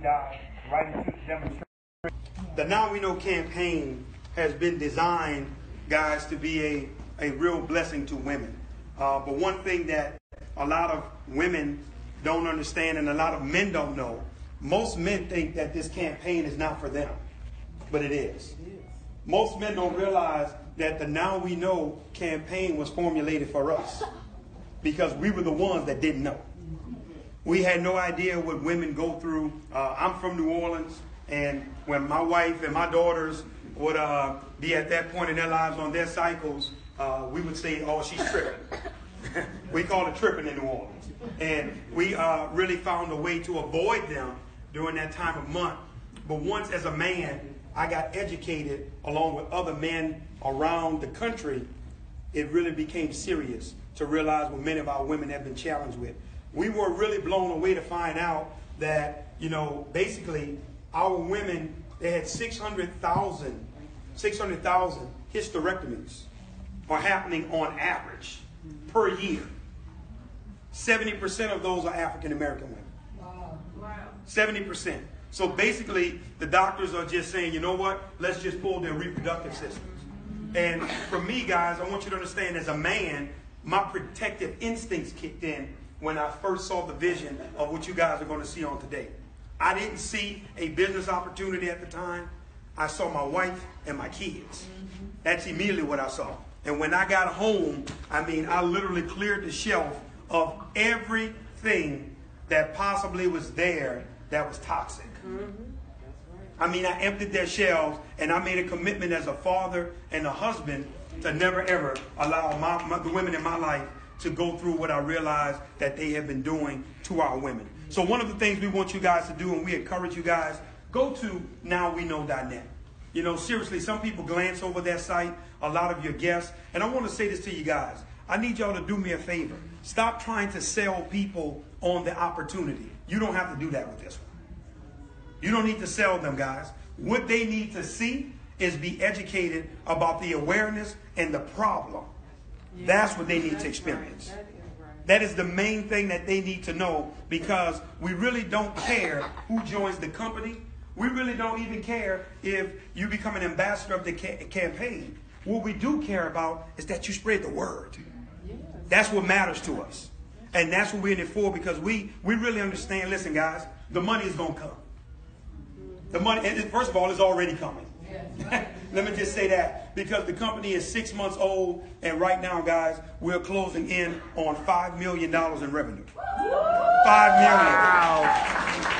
dive right into the demonstration. The Now We Know campaign has been designed, guys, to be a real blessing to women. But one thing that a lot of women don't understand and a lot of men don't know, most men think that this campaign is not for them, but it is. Most men don't realize that the Now We Know campaign was formulated for us because we were the ones that didn't know. We had no idea what women go through. I'm from New Orleans, and when my wife and my daughters would be at that point in their lives on their cycles, we would say, oh, she's tripping. We call it tripping in New Orleans. And we really found a way to avoid them during that time of month. But once as a man, I got educated along with other men around the country, it really became serious to realize what many of our women have been challenged with. We were really blown away to find out that, you know, basically our women, they had 600,000 hysterectomies are happening on average per year. 70% of those are African American women. Wow. 70%. So basically, the doctors are just saying, you know what? Let's just pull their reproductive systems. And for me, guys, I want you to understand, as a man, my protective instincts kicked in when I first saw the vision of what you guys are going to see on today. I didn't see a business opportunity at the time. I saw my wife and my kids. That's immediately what I saw. And when I got home, I mean, I literally cleared the shelf of everything that possibly was there that was toxic. I mean, I emptied their shelves, and I made a commitment as a father and a husband to never, ever allow the women in my life to go through what I realized that they have been doing to our women. So one of the things we want you guys to do, and we encourage you guys, go to nowweknow.net. You know, seriously, some people glance over that site, a lot of your guests, and I want to say this to you guys. I need y'all to do me a favor. Stop trying to sell people on the opportunity. You don't have to do that with this one. You don't need to sell them, guys. What they need to see is be educated about the awareness and the problem. That's what they need to experience. That is the main thing that they need to know, because we really don't care who joins the company. We really don't even care if you become an ambassador of the campaign. What we do care about is that you spread the word. That's what matters to us. And that's what we're in it for, because we really understand, listen, guys, the money is going to come. The money, and first of all, it's already coming. Let me just say that, because the company is 6 months old, and right now, guys, we're closing in on $5 million in revenue. $5 million. Wow.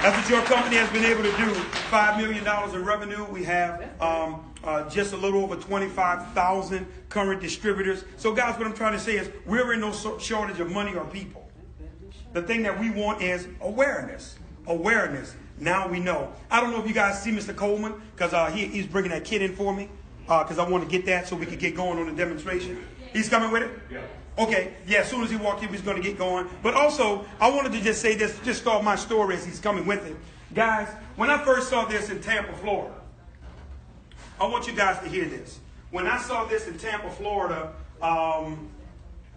That's what your company has been able to do. $5 million in revenue. We have just a little over 25,000 current distributors. So, guys, what I'm trying to say is we're in no shortage of money or people. The thing that we want is awareness. Awareness. Now we know. I don't know if you guys see Mr. Coleman, because he's bringing that kit in for me, because I want to get that so we can get going on the demonstration. He's coming with it? Yeah. Okay. Yeah, as soon as he walks in, he's going to get going. But also, I wanted to just say this, just start my story as he's coming with it. Guys, when I first saw this in Tampa, Florida, I want you guys to hear this. When I saw this in Tampa, Florida,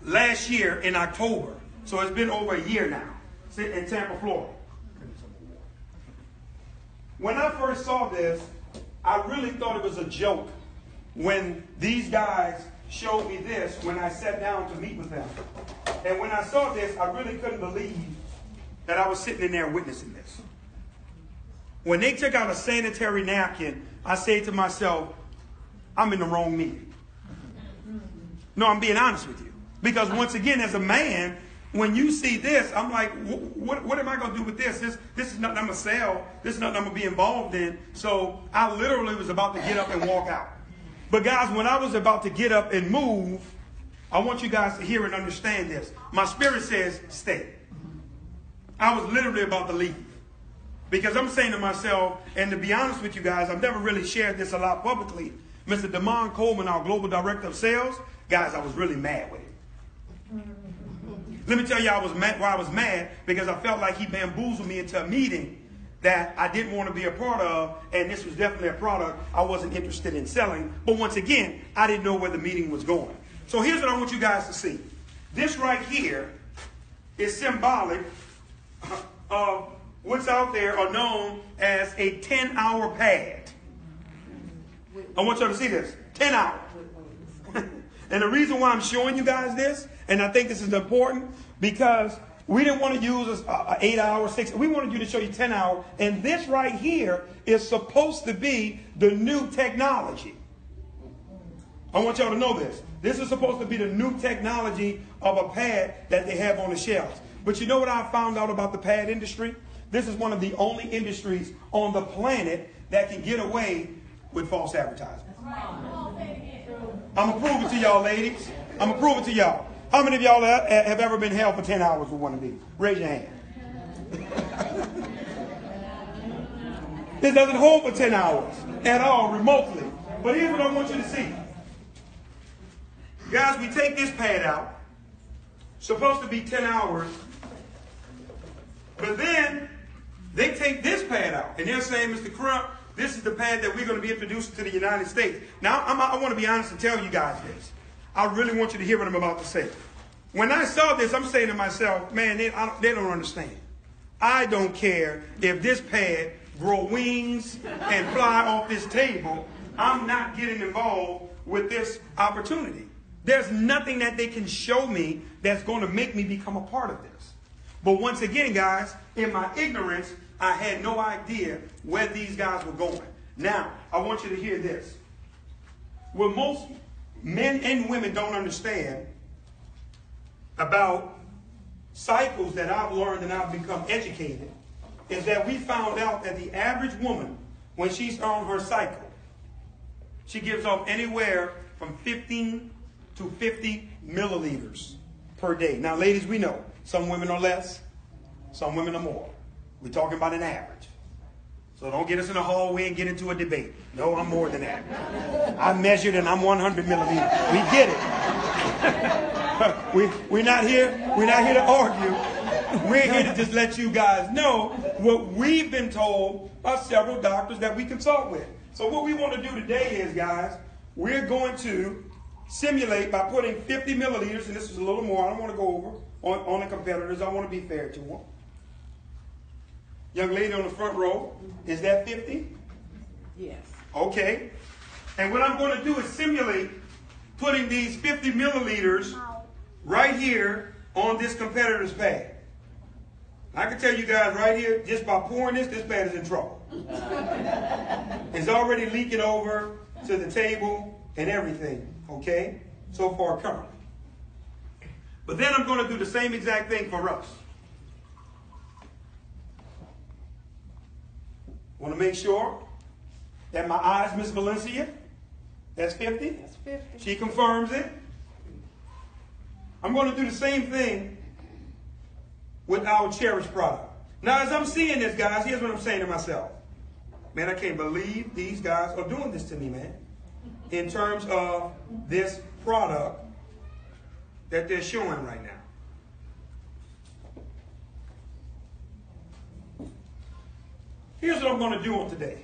last year in October, so it's been over a year now, in Tampa, Florida. When I first saw this, I really thought it was a joke when these guys showed me this when I sat down to meet with them. And when I saw this, I really couldn't believe that I was sitting in there witnessing this. When they took out a sanitary napkin, I said to myself, I'm in the wrong meeting. No, I'm being honest with you. Because once again, as a man, when you see this, I'm like, what am I going to do with this? This is nothing I'm going to sell. This is nothing I'm going to be involved in. So I literally was about to get up and walk out. But guys, when I was about to get up and move, I want you guys to hear and understand this. My spirit says, stay. I was literally about to leave. Because I'm saying to myself, and to be honest with you guys, I've never really shared this a lot publicly. Mr. Damon Coleman, our Global Director of Sales, guys, I was really mad with him. Let me tell you why I was mad, because I felt like he bamboozled me into a meeting that I didn't want to be a part of, and this was definitely a product I wasn't interested in selling. But once again, I didn't know where the meeting was going. So here's what I want you guys to see. This right here is symbolic of what's out there are known as a 10-hour pad. I want y'all to see this. 10 hours. And the reason why I'm showing you guys this, and I think this is important, because we didn't want to use an 8 hour, 6. We wanted you to show you 10 hours. And this right here is supposed to be the new technology. I want y'all to know this. This is supposed to be the new technology of a pad that they have on the shelves. But you know what I found out about the pad industry? This is one of the only industries on the planet that can get away with false advertising. I'm going to prove it to y'all, ladies. I'm going to prove it to y'all. How many of y'all have ever been held for 10 hours with one of these? Raise your hand. This doesn't hold for 10 hours at all, remotely. But here's what I want you to see. Guys, we take this pad out. Supposed to be 10 hours. But then they take this pad out. And they're saying, Mr. Crump, this is the pad that we're going to be introducing to the United States. Now, I want to be honest and tell you guys this. I really want you to hear what I'm about to say. When I saw this, I'm saying to myself, man, they don't understand. I don't care if this pad grow wings and fly off this table. I'm not getting involved with this opportunity. There's nothing that they can show me that's going to make me become a part of this. But once again, guys, in my ignorance, I had no idea where these guys were going. Now, I want you to hear this. What most men and women don't understand about cycles that I've learned and I've become educated is that we found out that the average woman, when she's on her cycle, she gives off anywhere from 15 to 50 milliliters per day. Now, ladies, we know some women are less, some women are more. We're talking about an average. So don't get us in the hallway and get into a debate. No, I'm more than that. I measured and I'm 100 milliliters. We get it. We're not here to argue. We're here to just let you guys know what we've been told by several doctors that we consult with. So what we want to do today is, guys, we're going to simulate by putting 50 milliliters, and this is a little more. I don't want to go over on the competitors. I want to be fair to them. Young lady on the front row, is that 50? Yes. Okay. And what I'm going to do is simulate putting these 50 milliliters right here on this competitor's pad. I can tell you guys right here, just by pouring this pad is in trouble. It's already leaking over to the table and everything, okay? So far currently. But then I'm going to do the same exact thing for us. Want to make sure that my eyes, Miss Valencia, that's 50? That's 50. She confirms it. I'm going to do the same thing with our Cherish product. Now, as I'm seeing this, guys, here's what I'm saying to myself. Man, I can't believe these guys are doing this to me, man. In terms of this product that they're showing right now. Here's what I'm going to do on today.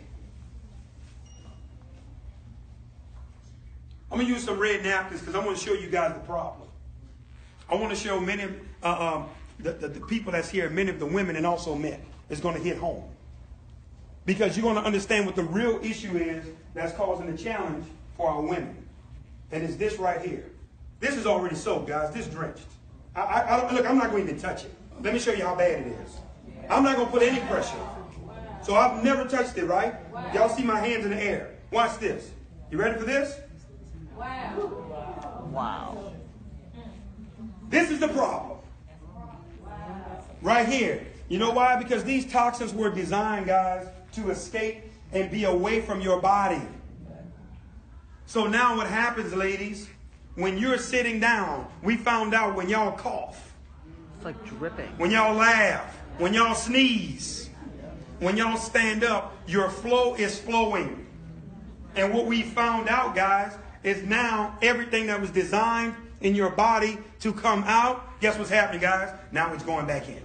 I'm going to use some red napkins because I want to show you guys the problem. I want to show many of the people that's here, many of the women and also men. It's going to hit home. Because you're going to understand what the real issue is that's causing the challenge for our women. And it's this right here. This is already soaked, guys. This drenched. Look, I'm not going to even touch it. Let me show you how bad it is. I'm not going to put any pressure. So I've never touched it, right? Y'all see my hands in the air. Watch this. You ready for this? Wow. Wow. This is the problem. Right here. You know why? Because these toxins were designed, guys, to escape and be away from your body. So now what happens, ladies, when you're sitting down, we found out when y'all cough. It's like dripping. When y'all laugh. When y'all sneeze. When y'all stand up, your flow is flowing. And what we found out, guys, is now everything that was designed in your body to come out, guess what's happening, guys? Now it's going back in.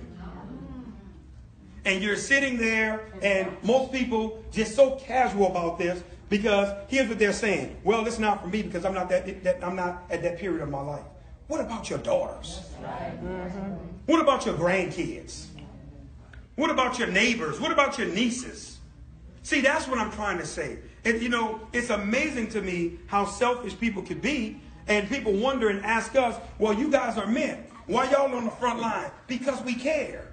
And you're sitting there, and most people just so casual about this because here's what they're saying. Well, it's not for me because I'm not at that period of my life. What about your daughters? What about your grandkids? What about your neighbors? What about your nieces? See, that's what I'm trying to say. And, you know, it's amazing to me how selfish people could be. And people wonder and ask us, well, you guys are men. Why y'all on the front line? Because we care.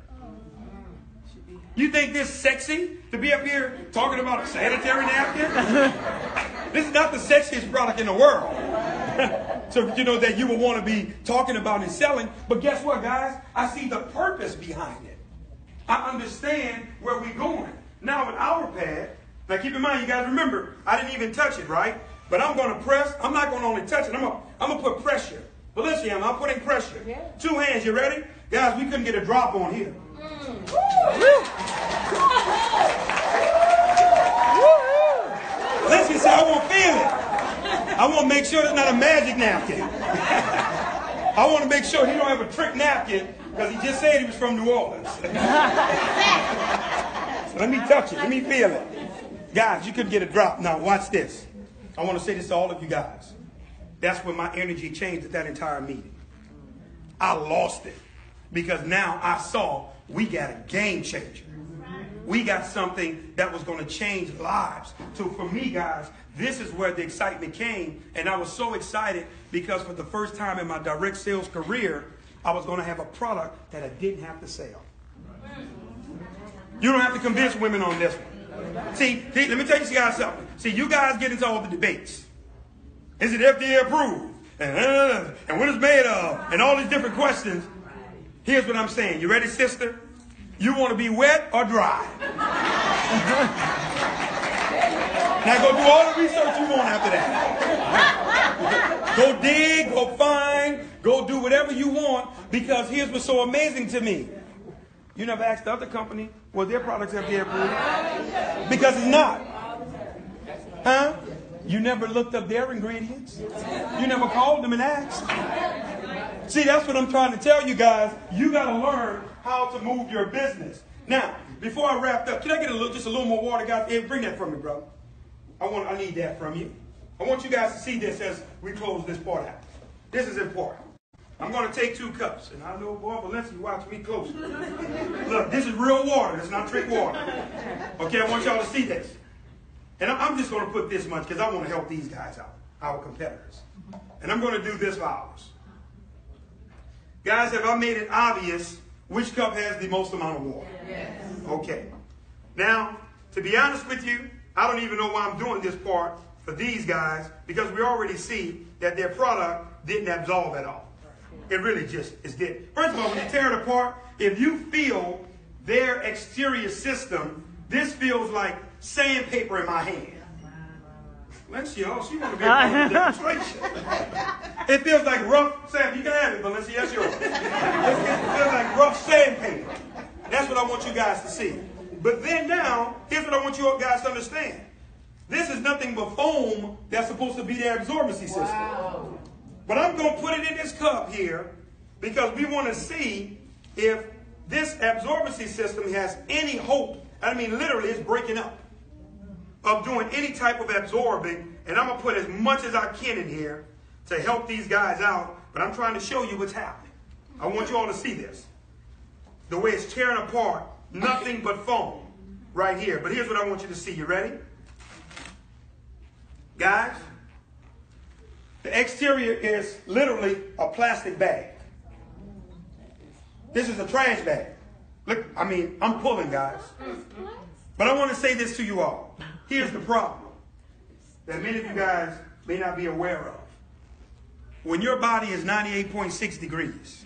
You think this sexy to be up here talking about a sanitary napkin? This is not the sexiest product in the world. So, you know, that you would want to be talking about and selling. But guess what, guys? I see the purpose behind it. I understand where we're going. Now with our pad, now keep in mind, you guys remember, I didn't even touch it, right? But I'm going to press. I'm not going to only touch it. I'm going to put pressure. Valencia, I'm putting pressure. Yeah. 2 hands, you ready? Guys, we couldn't get a drop on here. Valencia said, I won't feel it. I want to make sure it's not a magic napkin. I want to make sure he don't have a trick napkin because he just said he was from New Orleans. So let me touch it. Let me feel it. Guys, you couldn't get a drop. Now, watch this. I want to say this to all of you guys. That's when my energy changed at that entire meeting. I lost it because now I saw we got a game changer. We got something that was going to change lives. So for me, guys, this is where the excitement came. And I was so excited because for the first time in my direct sales career, I was going to have a product that I didn't have to sell. You don't have to convince women on this one. See, let me tell you guys something. See, you guys get into all the debates. Is it FDA approved? And what it's made of? And all these different questions. Here's what I'm saying. You ready, sister? You want to be wet or dry? Now go do all the research you want after that. Go dig, go find, go do whatever you want, because here's what's so amazing to me. You never asked the other company, was their products FDA approved? Because it's not. Huh? You never looked up their ingredients. You never called them and asked. See, that's what I'm trying to tell you guys. You got to learn how to move your business. Now, before I wrap up, can I get just a little more water, guys? Hey, bring that from me, brother. I need that from you. I want you guys to see this as we close this part out. This is important. I'm going to take 2 cups. And I know, boy, Valencia, watch me closely. Look, this is real water. It's not trick water. Okay, I want y'all to see this. And I'm just going to put this much because I want to help these guys out, our competitors. And I'm going to do this for hours. Guys, have I made it obvious which cup has the most amount of water? Yes. Okay. Now, to be honest with you, I don't even know why I'm doing this part for these guys, because we already see that their product didn't absorb at all. It really just is dead. First of all, when you tear it apart, if you feel their exterior system, this feels like sandpaper in my hand. Valencia, she want to be a demonstration. It feels like rough sand. You can have it, Valencia. That's yours. It feels like rough sandpaper. That's what I want you guys to see. But then now, here's what I want you guys to understand. This is nothing but foam that's supposed to be their absorbency system. Wow. But I'm going to put it in this cup here because we want to see if this absorbency system has any hope. I mean, literally, it's breaking up of doing any type of absorbing. And I'm going to put as much as I can in here to help these guys out. But I'm trying to show you what's happening. I want you all to see this. The way it's tearing apart, nothing but foam right here. But here's what I want you to see. You ready? Guys, the exterior is literally a plastic bag. This is a trash bag. Look, I mean, I'm pulling, guys. But I want to say this to you all. Here's the problem that many of you guys may not be aware of. When your body is 98.6 degrees,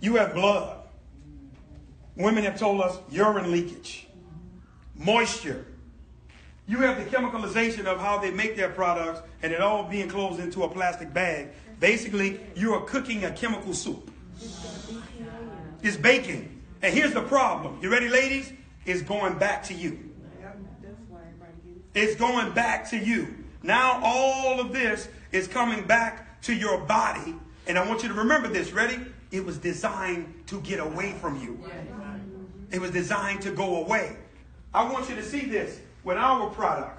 you have blood. Women have told us urine leakage, moisture. You have the chemicalization of how they make their products, and it all being closed into a plastic bag. Basically, you are cooking a chemical soup. It's baking. And here's the problem. You ready, ladies? It's going back to you. It's going back to you. Now all of this is coming back to your body. And I want you to remember this. Ready? It was designed to get away from you. It was designed to go away. I want you to see this with our product.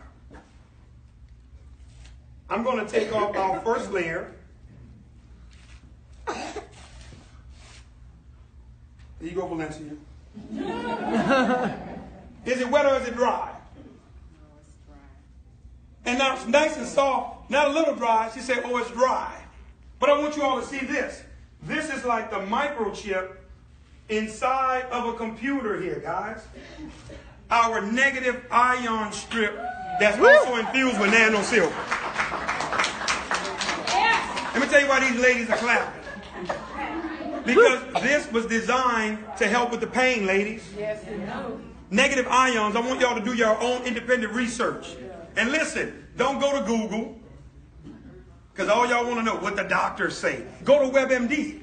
I'm going to take off our first layer. There you go, Valencia. Is it wet or is it dry? And now it's nice and soft, not a little dry. She said, oh, it's dry. But I want you all to see this. This is like the microchip inside of a computer here, guys. Our negative ion strip that's also infused with nano silver. Let me tell you why these ladies are clapping. Because this was designed to help with the pain, ladies. Yes, it does. Negative ions, I want y'all to do your own independent research. And listen, don't go to Google, because all y'all want to know what the doctors say. Go to WebMD.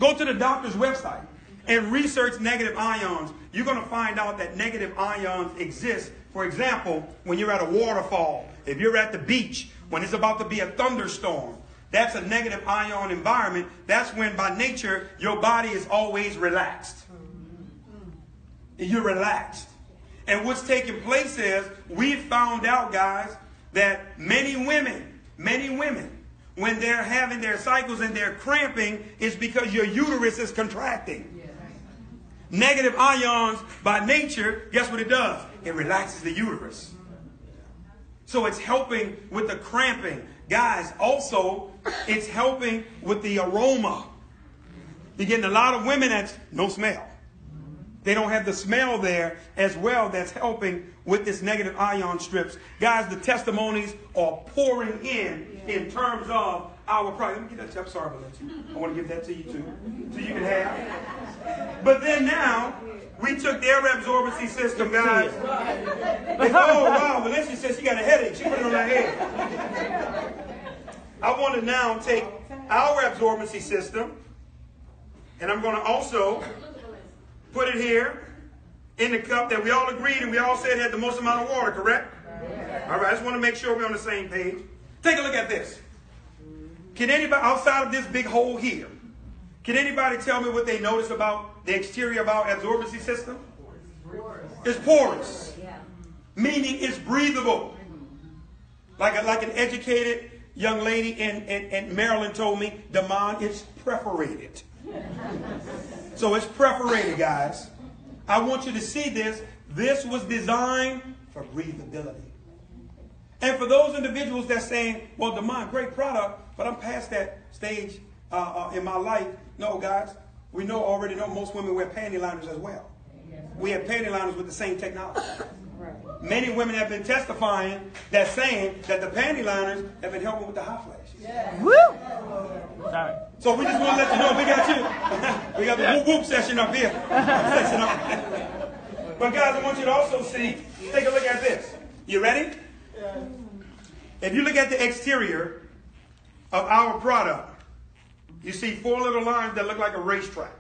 Go to the doctor's website and research negative ions. You're going to find out that negative ions exist. For example, when you're at a waterfall, if you're at the beach, when it's about to be a thunderstorm, that's a negative ion environment. That's when, by nature, your body is always relaxed. You're relaxed. And what's taking place is, we found out, guys, that many women, when they're having their cycles and they're cramping, it's because your uterus is contracting. Negative ions, by nature, guess what it does? It relaxes the uterus. So it's helping with the cramping. Guys, also, it's helping with the aroma. You're getting a lot of women that's no smell. They don't have the smell there as well that's helping with this negative ion strips. Guys, the testimonies are pouring in terms of our product. Let me get that. I'm sorry, Valencia. I want to give that to you too, so you can have. But then now, we took the air absorbency system, guys. Oh, wow, Valencia said she got a headache. She put it on her head. I want to now take our absorbency system, and I'm going to also put it here in the cup that we all agreed and we all said had the most amount of water, correct? All right, I just want to make sure we're on the same page. Take a look at this. Can anybody, outside of this big hole here, can anybody tell me what they notice about the exterior of our absorbency system? It's porous, meaning it's breathable. Like an educated young lady in Maryland told me, Damon, it's perforated. So it's perforated, guys. I want you to see this. This was designed for breathability. And for those individuals that's saying, well, Damon, great product, but I'm past that stage in my life. No, guys, we already know most women wear panty liners as well. We have panty liners with the same technology. Many women have been testifying that saying that the panty liners have been helping with the hot flashes. Woo! Sorry. So we just want to let you know we got you. We got the whoop whoop session up here. But guys, I want you to also see, take a look at this. You ready? If you look at the exterior of our product, you see 4 little lines that look like a racetrack.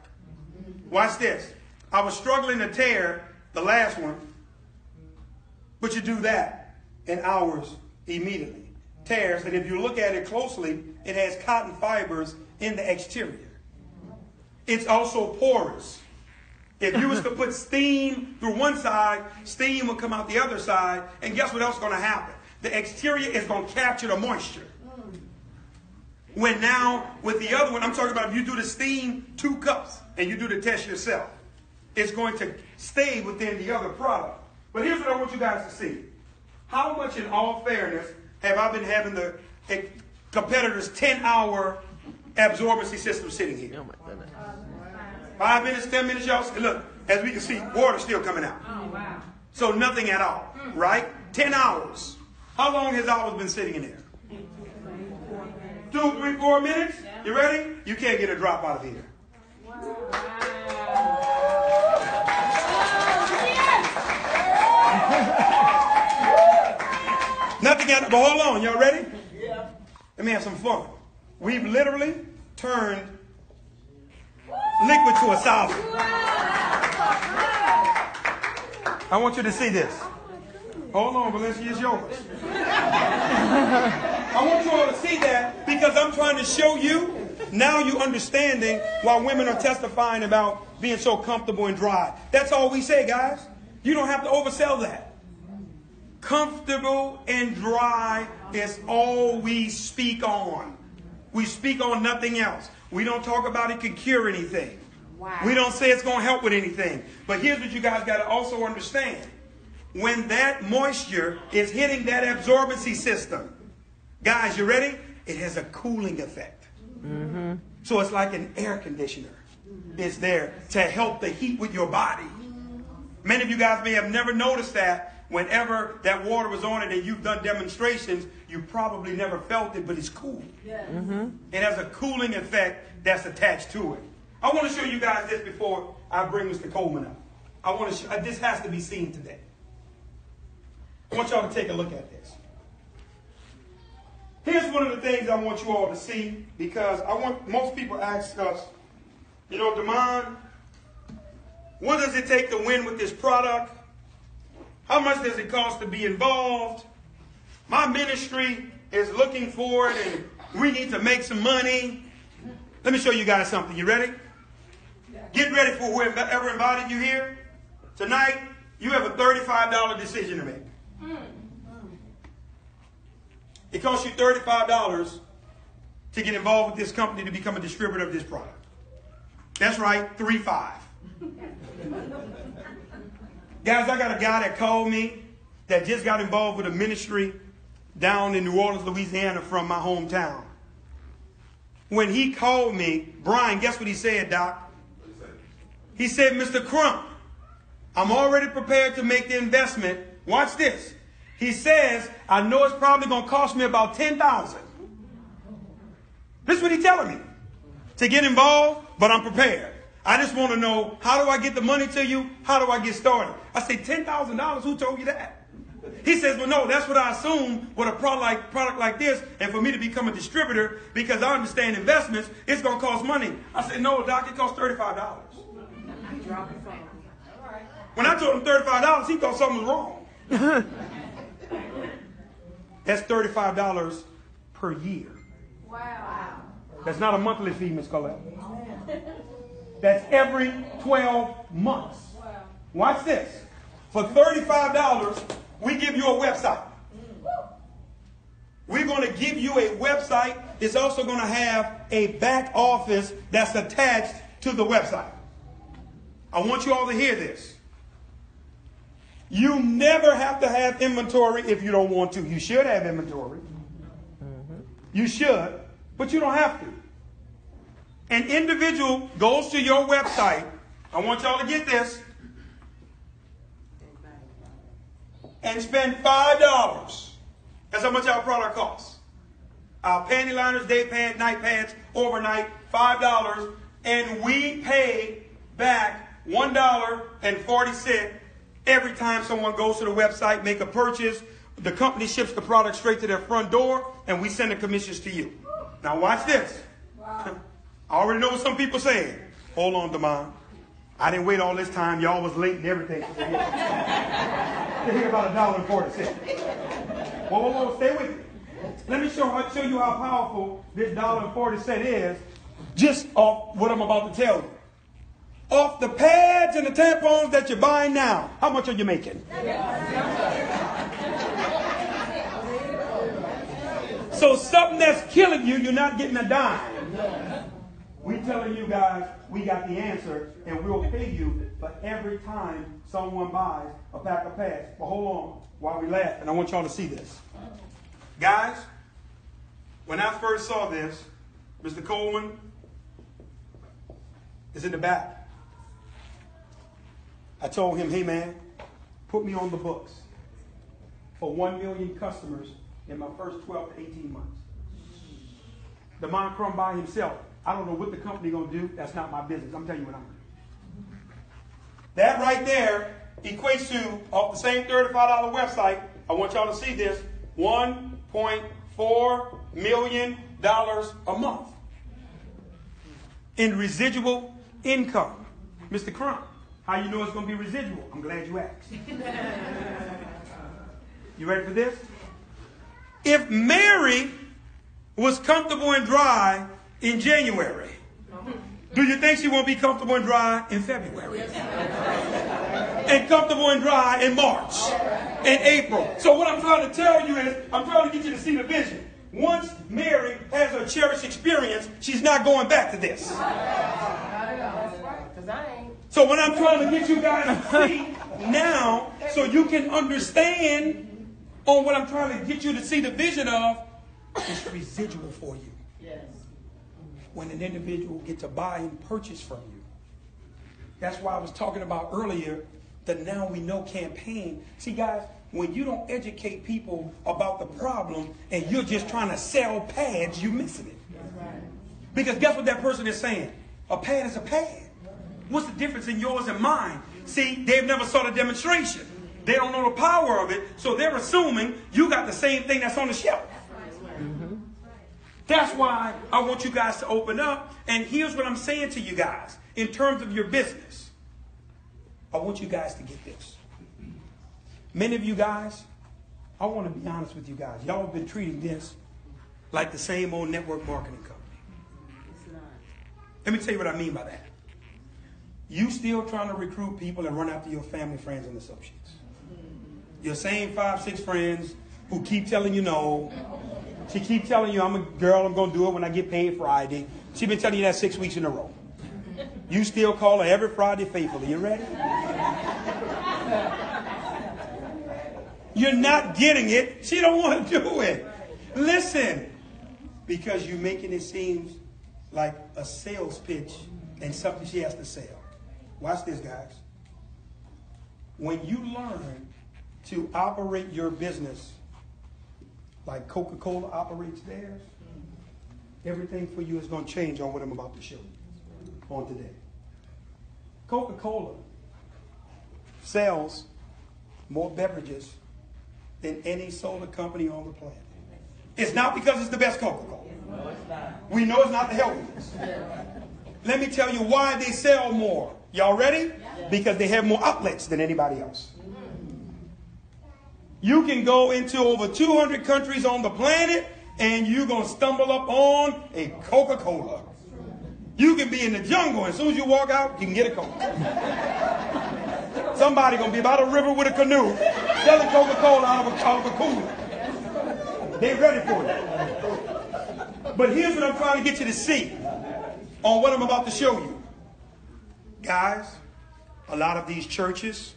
Watch this. I was struggling to tear the last one, but you do that in hours immediately. Tears, and if you look at it closely, it has cotton fibers in the exterior. It's also porous. If you was to put steam through one side, steam will come out the other side, and guess what else is going to happen? The exterior is going to capture the moisture. When now, with the other one, I'm talking about if you do the steam 2 cups, and you do the test yourself, it's going to stay within the other product. But here's what I want you guys to see. How much, in all fairness, have I been having the competitors' 10-hour absorbency system sitting here? Oh my goodness. 5 minutes, 10 minutes, y'all. Look, as we can see, water's still coming out. Oh, wow. So nothing at all, right? 10 hours. How long has ours been sitting in there? 2, 3, 4 minutes? You ready? You can't get a drop out of here. Nothing at, but hold on, y'all ready? Yeah. Let me have some fun. We've literally turned liquid to a solid. I want you to see this. Hold on, Valencia, it's yours. I want you all to see that because I'm trying to show you, now you understanding why women are testifying about being so comfortable and dry. That's all we say, guys. You don't have to oversell that. Comfortable and dry is all we speak on. We speak on nothing else. We don't talk about it can cure anything. Wow. We don't say it's going to help with anything. But here's what you guys got to also understand. When that moisture is hitting that absorbency system, guys, you ready? It has a cooling effect. Mm-hmm. So it's like an air conditioner. It's there to help the heat with your body. Many of you guys may have never noticed that. Whenever that water was on it and you've done demonstrations, you probably never felt it, but it's cool. Yes. Mm-hmm. It has a cooling effect that's attached to it. I want to show you guys this before I bring Mr. Coleman up. I want to show, this has to be seen today. I want y'all to take a look at this. Here's one of the things I want you all to see, because I want most people ask us, you know, Damon, what does it take to win with this product? How much does it cost to be involved? My ministry is looking for it and we need to make some money. Let me show you guys something. You ready? Get ready for whoever invited you here. Tonight, you have a $35 decision to make. It costs you $35 to get involved with this company to become a distributor of this product. That's right, 3-5. Guys, I got a guy that called me that just got involved with a ministry down in New Orleans, Louisiana, from my hometown. When he called me, Brian, guess what he said, Doc? He said, Mr. Crump, I'm already prepared to make the investment. Watch this. He says, I know it's probably going to cost me about $10,000. This is what he's telling me. To get involved, but I'm prepared. I just want to know, how do I get the money to you? How do I get started? I say, $10,000? Who told you that? He says, well, no, that's what I assume with a product like this. And for me to become a distributor, because I understand investments, it's going to cost money. I said, no, Doc, it costs $35. When I told him $35, he thought something was wrong. That's $35 per year. Wow. That's not a monthly fee, Ms. Colette. That's every 12 months. Wow. Watch this. For $35, we give you a website. We're going to give you a website. It's also going to have a back office that's attached to the website. I want you all to hear this. You never have to have inventory if you don't want to. You should have inventory. You should, but you don't have to. An individual goes to your website. I want y'all to get this. And spend $5. That's how much our product costs. Our panty liners, day pad, night pads, overnight, $5. And we pay back $1.40 every time someone goes to the website, make a purchase. The company ships the product straight to their front door, and we send the commissions to you. Now watch this. Wow. I already know what some people saying. Hold on, Damon. I didn't wait all this time. Y'all was late and everything. They hear about $1.40. Whoa, stay with me. Let me show you how powerful this $1.40 is, just off what I'm about to tell you. Off the pads and the tampons that you're buying now, how much are you making? So something that's killing you, you're not getting a dime. We telling you guys, we got the answer, and we'll pay you for every time someone buys a pack of pads. But hold on, while we laugh, and I want y'all to see this. Guys, when I first saw this, Mr. Coleman is in the back. I told him, hey man, put me on the books for 1 million customers in my first 12 to 18 months. Damon Crum by himself. I don't know what the company going to do. That's not my business. I'm telling you what I'm doing. That right there equates to, off the same $35 website, I want y'all to see this, $1.4 million a month in residual income. Mr. Crump, how you know it's going to be residual? I'm glad you asked. You ready for this? If Mary was comfortable and dry in January, do you think she won't be comfortable and dry in February? And comfortable and dry in March and April. So what I'm trying to tell you is, I'm trying to get you to see the vision. Once Mary has her cherished experience, she's not going back to this. 'Cause I ain't. So what I'm trying to get you guys to see now, so you can understand on what I'm trying to get you to see the vision of, is residual for you. Yes. When an individual gets to buy and purchase from you. That's why I was talking about earlier the Now We Know campaign. See, guys, when you don't educate people about the problem and you're just trying to sell pads, you're missing it. Because guess what that person is saying? A pad is a pad. What's the difference in yours and mine? See, they've never saw the demonstration. They don't know the power of it, so they're assuming you got the same thing that's on the shelf. That's why I want you guys to open up. And here's what I'm saying to you guys in terms of your business. I want you guys to get this. Many of you guys, I want to be honest with you guys. Y'all have been treating this like the same old network marketing company. Let me tell you what I mean by that. You still trying to recruit people and run after your family, friends, and associates. Your same 5, 6 friends who keep telling you no. She keep telling you, I'm a girl, I'm going to do it when I get paid Friday. She's been telling you that 6 weeks in a row. You still call her every Friday faithfully. You ready? You're not getting it. She don't want to do it. Listen, because you're making it seem like a sales pitch and something she has to sell. Watch this, guys. When you learn to operate your business like Coca-Cola operates theirs, everything for you is going to change on what I'm about to show you on today. Coca-Cola sells more beverages than any soda company on the planet. It's not because it's the best Coca-Cola. No, it's not. We know it's not the healthiest. Let me tell you why they sell more. Y'all ready? Because they have more outlets than anybody else. You can go into over 200 countries on the planet and you're going to stumble up on a Coca-Cola. You can be in the jungle and as soon as you walk out, you can get a Coke. Somebody going to be by the river with a canoe selling Coca-Cola out of a cooler. They're ready for it. But here's what I'm trying to get you to see on what I'm about to show you. Guys, a lot of these churches,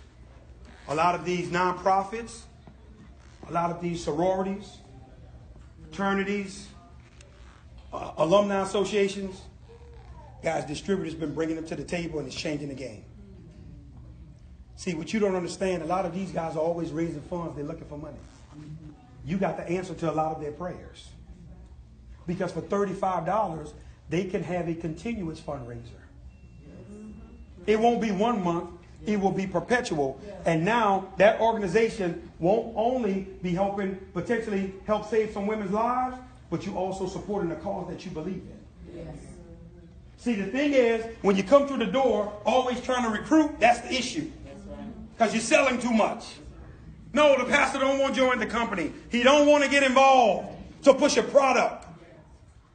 a lot of these nonprofits, a lot of these sororities, fraternities, alumni associations, guys, distributors been bringing them to the table and it's changing the game. See, what you don't understand, a lot of these guys are always raising funds. They're looking for money. You got the answer to a lot of their prayers. Because for $35, they can have a continuous fundraiser. It won't be 1 month. It will be perpetual. And now that organization won't only be helping potentially help save some women's lives, but you also supporting a cause that you believe in. Yes. See, the thing is, when you come through the door, always trying to recruit, that's the issue. Because you're selling too much. No, the pastor don't want to join the company. He don't want to get involved. So push your product.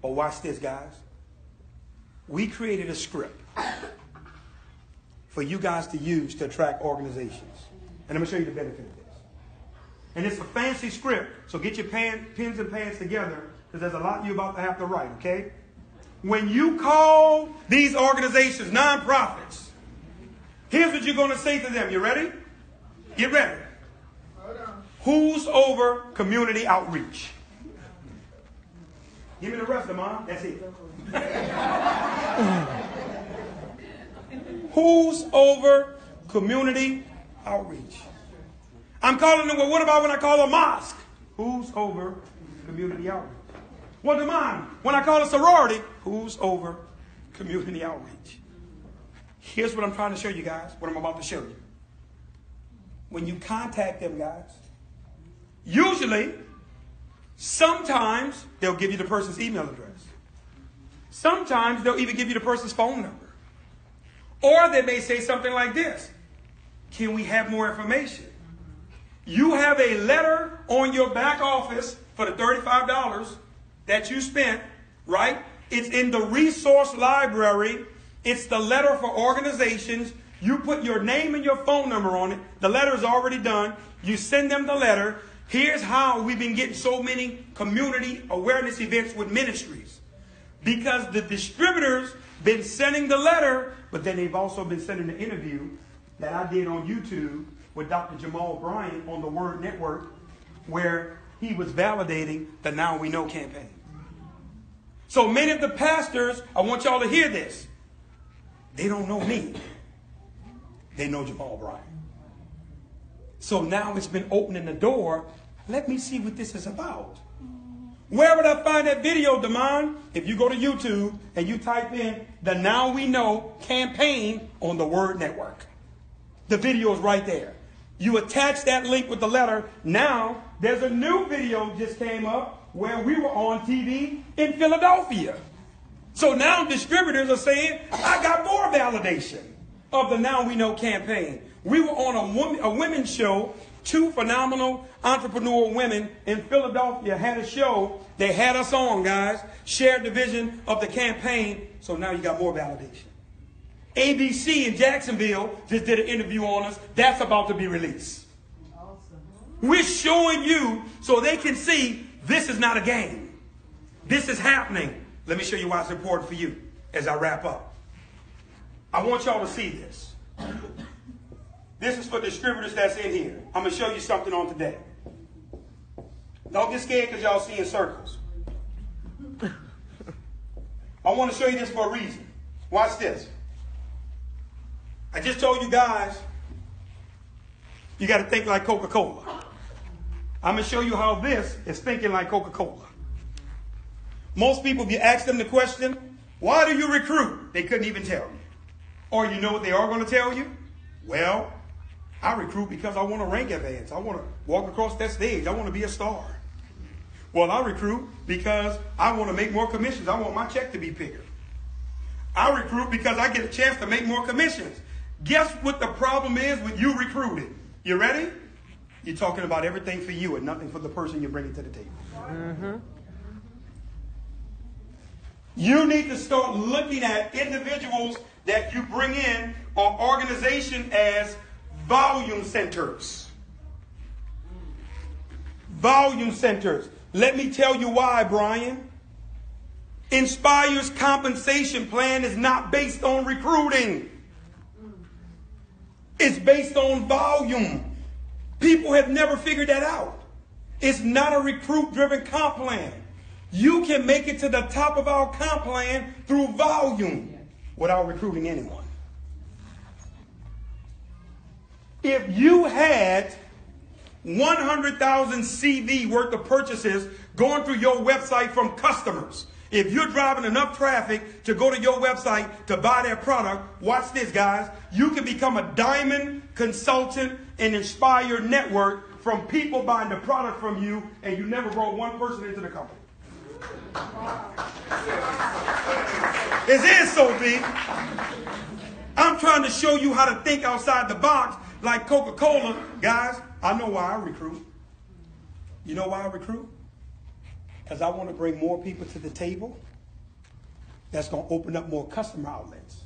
But watch this, guys. We created a script for you guys to use to attract organizations. And I'm going to show you the benefit of this. And it's a fancy script, so get your pens and pads together because there's a lot you're about to have to write, okay? When you call these organizations nonprofits, here's what you're going to say to them. You ready? Get ready. Who's over community outreach? Give me the rest of them, that's it. Who's over community outreach? I'm calling them, well, what about when I call a mosque? Who's over community outreach? Well, to mine, when I call a sorority, who's over community outreach? Here's what I'm trying to show you guys, what I'm about to show you. When you contact them, guys, usually, sometimes they'll give you the person's email address. Sometimes they'll even give you the person's phone number. Or they may say something like this. Can we have more information? You have a letter on your back office for the $35 that you spent, right? It's in the resource library. It's the letter for organizations. You put your name and your phone number on it. The letter is already done. You send them the letter. Here's how we've been getting so many community awareness events with ministries. Because the distributors been sending the letter, But then they've also been sending an interview that I did on YouTube with Dr. Jamal Bryant on the Word Network, where he was validating the Now We Know campaign. So many of the pastors, I want y'all to hear this. They don't know me. They know Jamal Bryant. So now it's been opening the door. Let me see what this is about. Where would I find that video, Damon? If you go to YouTube and you type in the Now We Know campaign on the Word Network. The video is right there. You attach that link with the letter. Now, there's a new video just came up where we were on TV in Philadelphia. So now distributors are saying, I got more validation of the Now We Know campaign. We were on a women's show. Two phenomenal entrepreneur women in Philadelphia had a show. They had us on, guys. Shared the vision of the campaign. So now you got more validation. ABC in Jacksonville just did an interview on us. That's about to be released. Awesome. We're showing you so they can see this is not a game. This is happening. Let me show you why it's important for you as I wrap up. I want y'all to see this. This is for distributors that's in here. I'm going to show you something on today. Don't get scared because y'all see in circles. I want to show you this for a reason. Watch this. I just told you guys, you got to think like Coca-Cola. I'm going to show you how this is thinking like Coca-Cola. Most people, if you ask them the question, why do you recruit? They couldn't even tell you. Or you know what they are going to tell you? Well, I recruit because I want to rank advance. I want to walk across that stage. I want to be a star. Well, I recruit because I want to make more commissions. I want my check to be bigger. I recruit because I get a chance to make more commissions. Guess what the problem is with you recruiting? You ready? You're talking about everything for you and nothing for the person you're bringing to the table. Mm-hmm. You need to start looking at individuals that you bring in or organization as volume centers. Volume centers. Let me tell you why, Brian. Inspire's compensation plan is not based on recruiting. It's based on volume. People have never figured that out. It's not a recruit-driven comp plan. You can make it to the top of our comp plan through volume without recruiting anyone. If you had 100,000 CV worth of purchases going through your website from customers, if you're driving enough traffic to go to your website to buy their product, watch this, guys. You can become a diamond consultant and Inspire network from people buying the product from you, and you never brought one person into the company. It is so big. I'm trying to show you how to think outside the box like Coca-Cola. Guys, I know why I recruit. You know why I recruit? Because I want to bring more people to the table. That's going to open up more customer outlets.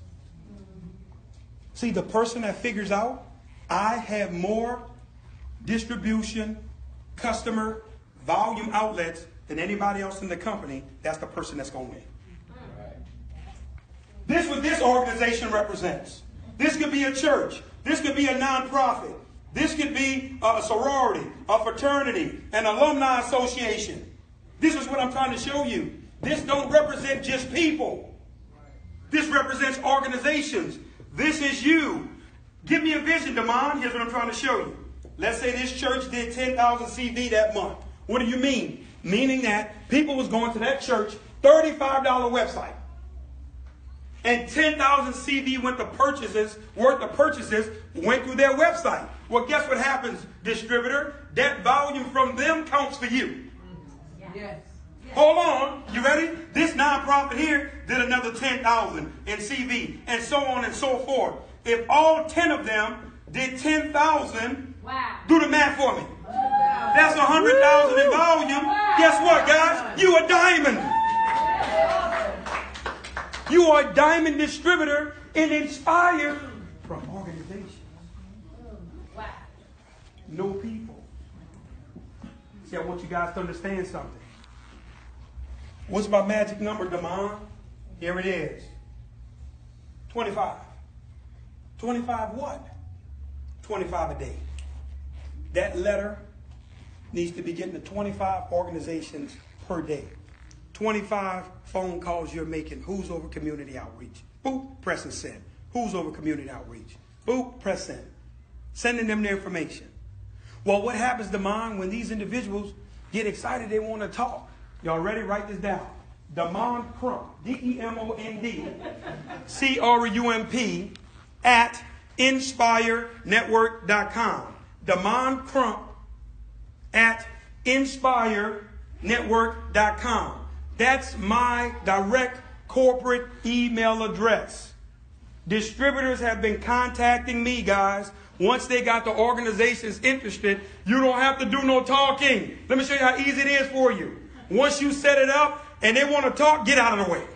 See, the person that figures out I have more distribution, customer, volume outlets than anybody else in the company, that's the person that's going to win. This is what this organization represents. This could be a church. This could be a nonprofit. This could be a sorority, a fraternity, an alumni association. This is what I'm trying to show you. This don't represent just people. This represents organizations. This is you. Give me a vision, Damon. Here's what I'm trying to show you. Let's say this church did 10,000 CV that month. What do you mean? Meaning that people was going to that church, $35 website. And 10,000 CV worth of purchases went through their website. Well, guess what happens, distributor? That volume from them counts for you. Yes. Hold on. You ready? This nonprofit here did another 10,000 in CV and so on and so forth. If all 10 of them did 10,000, wow. Do the math for me. Wow. That's 100,000 in volume. Wow. Guess what, guys? You a diamond. You are a diamond distributor and Inspire from organizations. Wow. No people. See, I want you guys to understand something. What's my magic number, Damon? Here it is. 25. 25 what? 25 a day. That letter needs to be getting to 25 organizations per day. 25 phone calls you're making. Who's over community outreach? Boop, press and send. Who's over community outreach? Boop, press send. Sending them the information. Well, what happens, Damon, when these individuals get excited, they want to talk? Y'all ready? Write this down. Damon Crump, D-E-M-O-N-D, C-R-U-M-P, at InspireNetwork.com. Damon Crump at InspireNetwork.com. That's my direct corporate email address. Distributors have been contacting me, guys. Once they got the organizations interested, you don't have to do no talking. Let me show you how easy it is for you. Once you set it up and they want to talk, get out of the way.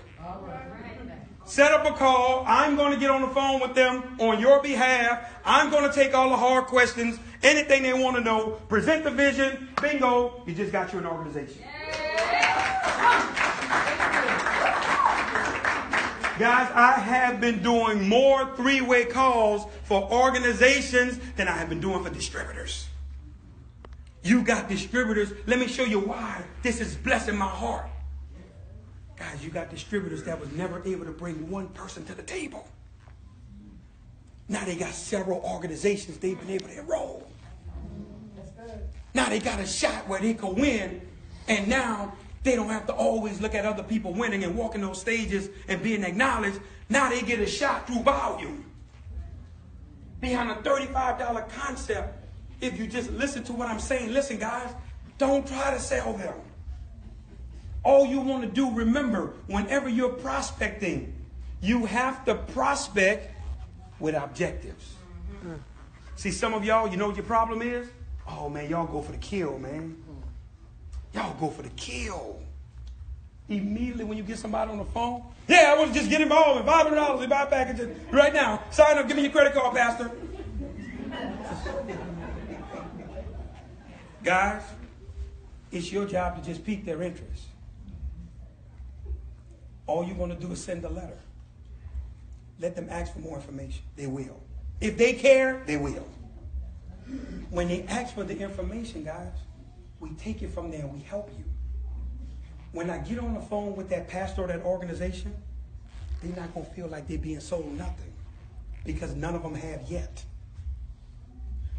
Set up a call. I'm going to get on the phone with them on your behalf. I'm going to take all the hard questions, anything they want to know. Present the vision. Bingo. You just got you an organization. Guys, I have been doing more three-way calls for organizations than I have been doing for distributors. You got distributors. Let me show you why this is blessing my heart. Guys, you got distributors that was never able to bring one person to the table. Now they got several organizations they've been able to enroll. Now they got a shot where they could win, and now they don't have to always look at other people winning and walking those stages and being acknowledged. Now they get a shot through volume. Behind a $35 concept, if you just listen to what I'm saying, listen, guys, don't try to sell them. All you want to do, remember, whenever you're prospecting, you have to prospect with objectives. See, some of y'all, you know what your problem is? Oh, man, y'all go for the kill, man. Y'all go for the kill. Immediately when you get somebody on the phone, yeah, I want to just get involved in $500 to buy packages right now. Sign up, give me your credit card, Pastor. Guys, it's your job to just pique their interest. All you're going to do is send a letter. Let them ask for more information. They will. If they care, they will. When they ask for the information, guys, we take it from there and we help you. When I get on the phone with that pastor or that organization, they're not going to feel like they're being sold nothing, because none of them have yet.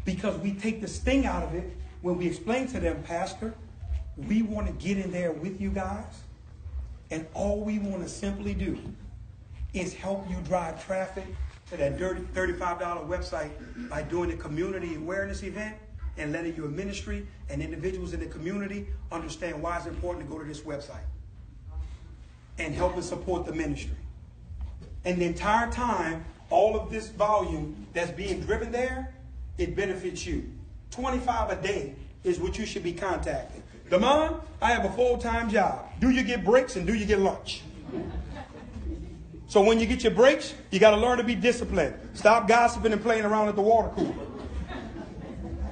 Because we take the sting out of it when we explain to them, Pastor, we want to get in there with you guys, and all we want to simply do is help you drive traffic to that $35 website by doing a community awareness event and letting your ministry and individuals in the community understand why it's important to go to this website and help and support the ministry. And the entire time, all of this volume that's being driven there, it benefits you. 25 a day is what you should be contacting. Damon, I have a full-time job. Do you get breaks and do you get lunch? So when you get your breaks, you got to learn to be disciplined. Stop gossiping and playing around at the water cooler.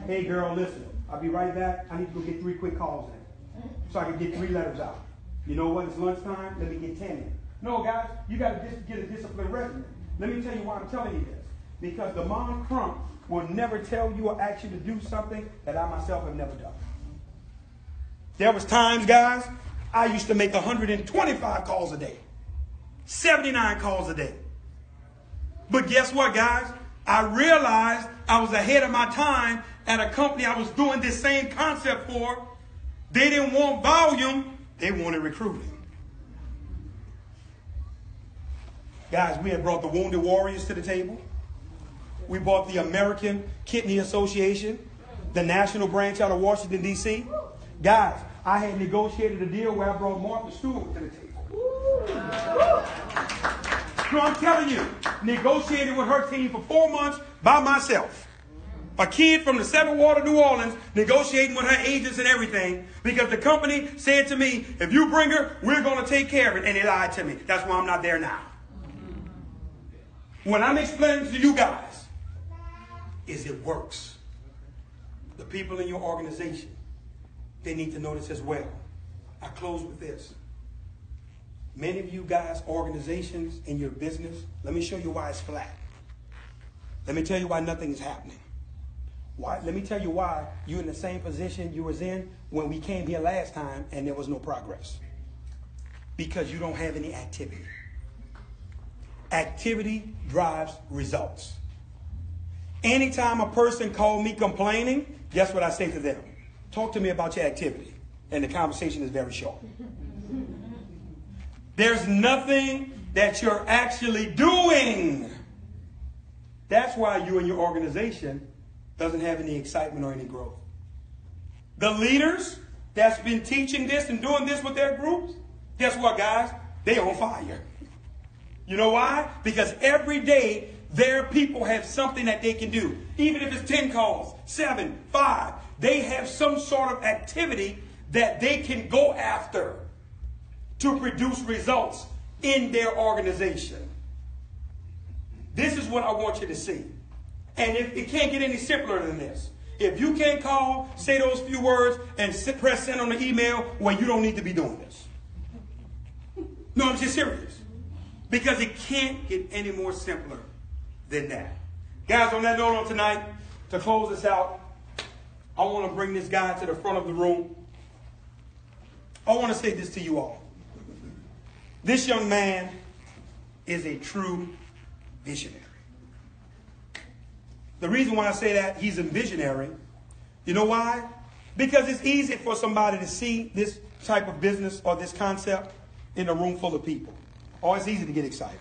Hey, girl, listen. I'll be right back. I need to go get 3 quick calls in so I can get 3 letters out. You know what? It's lunchtime. Let me get 10 in. No, guys, you got to get a disciplined regimen. Let me tell you why I'm telling you this. Because Damon Crump will never tell you or ask you to do something that I myself have never done. There was times, guys, I used to make 125 calls a day. 79 calls a day. But guess what, guys? I realized I was ahead of my time at a company I was doing this same concept for. They didn't want volume. They wanted recruiting. Guys, we had brought the Wounded Warriors to the table. We brought the American Kidney Association, the national branch out of Washington, D.C. Guys, I had negotiated a deal where I brought Martha Stewart to the table. No, I'm telling you, negotiated with her team for 4 months by myself. A kid from the Seven Water, New Orleans, negotiating with her agents and everything, because the company said to me, if you bring her, we're going to take care of it. And they lied to me. That's why I'm not there now. What I'm explaining to you guys is it works. The people in your organization, they need to know this as well. I close with this. Many of you guys, organizations in your business, let me show you why it's flat. Let me tell you why nothing is happening. Why? Let me tell you why you're in the same position you was in when we came here last time and there was no progress. Because you don't have any activity. Activity drives results. Anytime a person calls me complaining, guess what I say to them? Talk to me about your activity. And the conversation is very short. There's nothing that you're actually doing. That's why you and your organization doesn't have any excitement or any growth. The leaders that's been teaching this and doing this with their groups, guess what, guys? They on fire. You know why? Because every day their people have something that they can do. Even if it's 10 calls, 7, 5, they have some sort of activity that they can go after to produce results in their organization. This is what I want you to see. And if it can't get any simpler than this. If you can't call, say those few words, and press send on the email, well, you don't need to be doing this. No, I'm just serious. Because it can't get any more simpler than that. Guys, on that note on tonight, to close this out, I want to bring this guy to the front of the room. I want to say this to you all. This young man is a true visionary. The reason why I say that he's a visionary, you know why? Because it's easy for somebody to see this type of business or this concept in a room full of people. Oh, it's easy to get excited.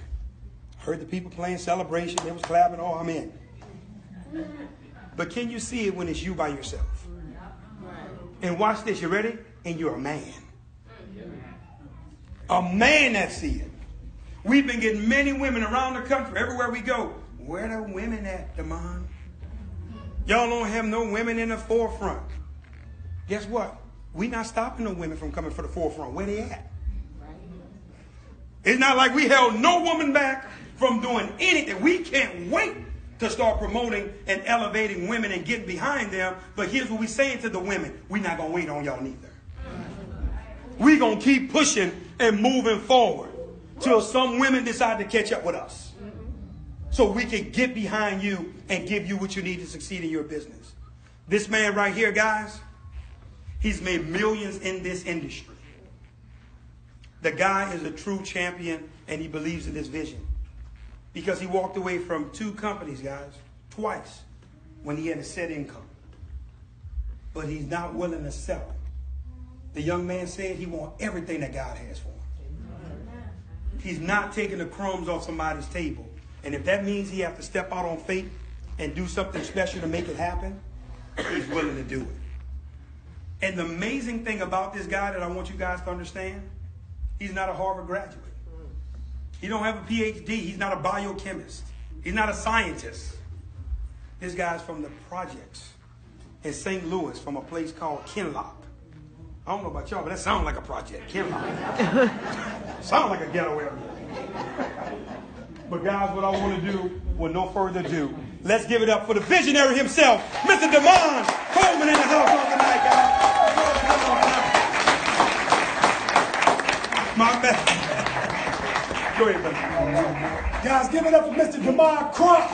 Heard the people playing Celebration. They was clapping. Oh, I'm in. But can you see it when it's you by yourself? And watch this. You ready? And you're a man. A man that sees it. We've been getting many women around the country, everywhere we go. Where the women at, Damon? Y'all don't have no women in the forefront. Guess what? We're not stopping the women from coming for the forefront. Where they at? It's not like we held no woman back from doing anything. We can't wait to start promoting and elevating women and getting behind them. But here's what we're saying to the women. We're not going to wait on y'all neither. We're going to keep pushing and moving forward till some women decide to catch up with us. So we can get behind you and give you what you need to succeed in your business. This man right here, guys, he's made millions in this industry. The guy is a true champion, and he believes in this vision. Because he walked away from 2 companies, guys, twice, when he had a set income. But he's not willing to sell it. The young man said he wants everything that God has for him. He's not taking the crumbs off somebody's table. And if that means he has to step out on faith and do something special to make it happen, he's willing to do it. And the amazing thing about this guy that I want you guys to understand, he's not a Harvard graduate. He don't have a PhD. He's not a biochemist. He's not a scientist. This guy's from the projects in St. Louis from a place called Kinloch. I don't know about y'all, but that sounds like a project. Kinloch. Sounds like a ghetto area. But guys, what I want to do, with no further ado, let's give it up for the visionary himself, Mr. Damon Coleman in the house on tonight, guys. My bad. Go ahead, buddy. Guys, give it up for Mr. Damon Crump.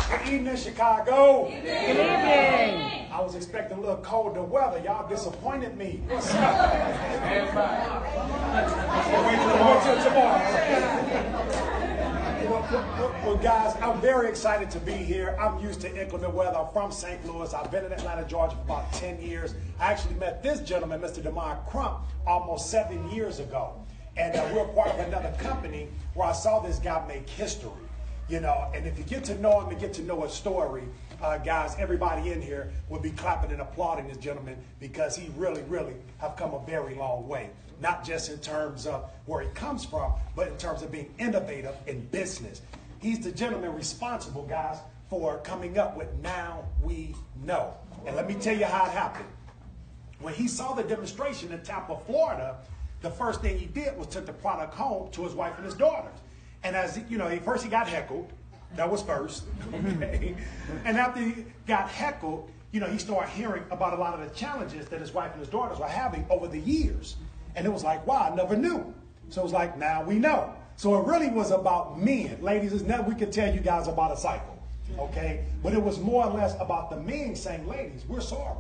Good evening, Chicago. Good evening. I was expecting a little colder weather. Y'all disappointed me. What's up? Wait till tomorrow. Well, guys, I'm very excited to be here. I'm used to inclement weather. I'm from St. Louis. I've been in Atlanta, Georgia for about 10 years. I actually met this gentleman, Mr. Damon Crump, almost 7 years ago. And we're part of another company where I saw this guy make history. You know, and if you get to know him and get to know his story, guys, everybody in here will be clapping and applauding this gentleman because he really, really have come a very long way. Not just in terms of where he comes from, but in terms of being innovative in business. He's the gentleman responsible, guys, for coming up with Now We Know. And let me tell you how it happened. When he saw the demonstration in Tampa, Florida, the first thing he did was took the product home to his wife and his daughters. And as you know, first he got heckled. That was first. Okay? And after he got heckled, you know, he started hearing about a lot of the challenges that his wife and his daughters were having over the years. And it was like, wow, I never knew. So it was like, now we know. So it really was about men. Ladies, it's never, we could tell you guys about a cycle, okay? But it was more or less about the men saying, ladies, we're sorry.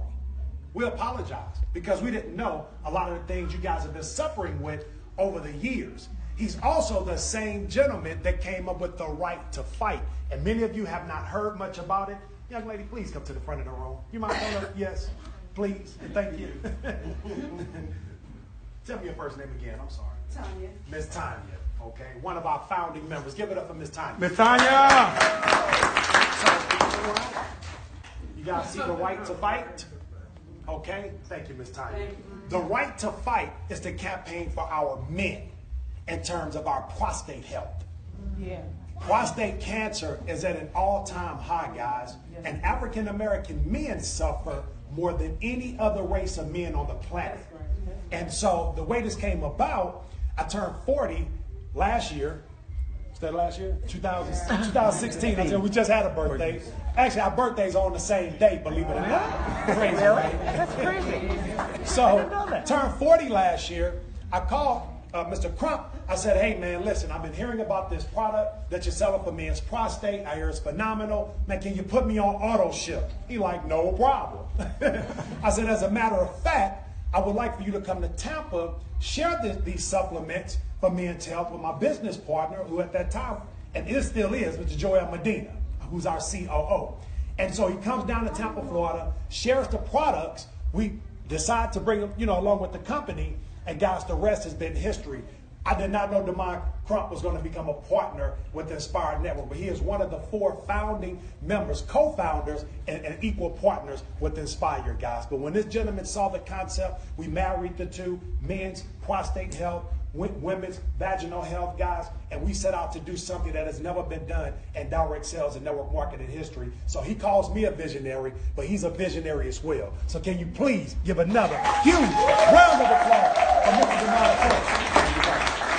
We apologize because we didn't know a lot of the things you guys have been suffering with over the years. He's also the same gentleman that came up with the right to fight. And many of you have not heard much about it. Young lady, please come to the front of the room. You mind coming up? Yes, please. Thank you. Tell me your first name again. I'm sorry. Tanya. Miss Tanya. Okay, one of our founding members. Give it up for Miss Tanya. Miss Tanya! So, you guys see the right to fight? Okay, thank you, Miss Tanya. The right to fight is the campaign for our men in terms of our prostate health. Yeah. Prostate cancer is at an all-time high, guys, and African American men suffer more than any other race of men on the planet. And so the way this came about, I turned 40 last year. Was that last year? 2016. I said, we just had a birthday. Actually, our birthdays are on the same day, believe it or not. Crazy, right? That's crazy. So, turned 40 last year. I called Mr. Crump. I said, hey, man, listen, I've been hearing about this product that you're selling for men's prostate. I hear it's phenomenal. Man, can you put me on auto ship? He like, no problem. I said, as a matter of fact, I would like for you to come to Tampa, share these supplements for men's health with my business partner, who at that time, and it still is, Mr. Joel Medina, who's our COO. And so he comes down to Tampa, Florida, shares the products. We decide to bring them, along with the company. And guys, the rest has been history. I did not know DeMond Crump was going to become a partner with the Inspire Network, but he is one of the 4 founding members, co-founders, and equal partners with Inspire, guys. But when this gentleman saw the concept, we married the two, men's prostate health, women's vaginal health, guys, and we set out to do something that has never been done in direct sales and network marketing history. So he calls me a visionary, but he's a visionary as well. So can you please give another huge round of applause for Mr. DeMond Crump?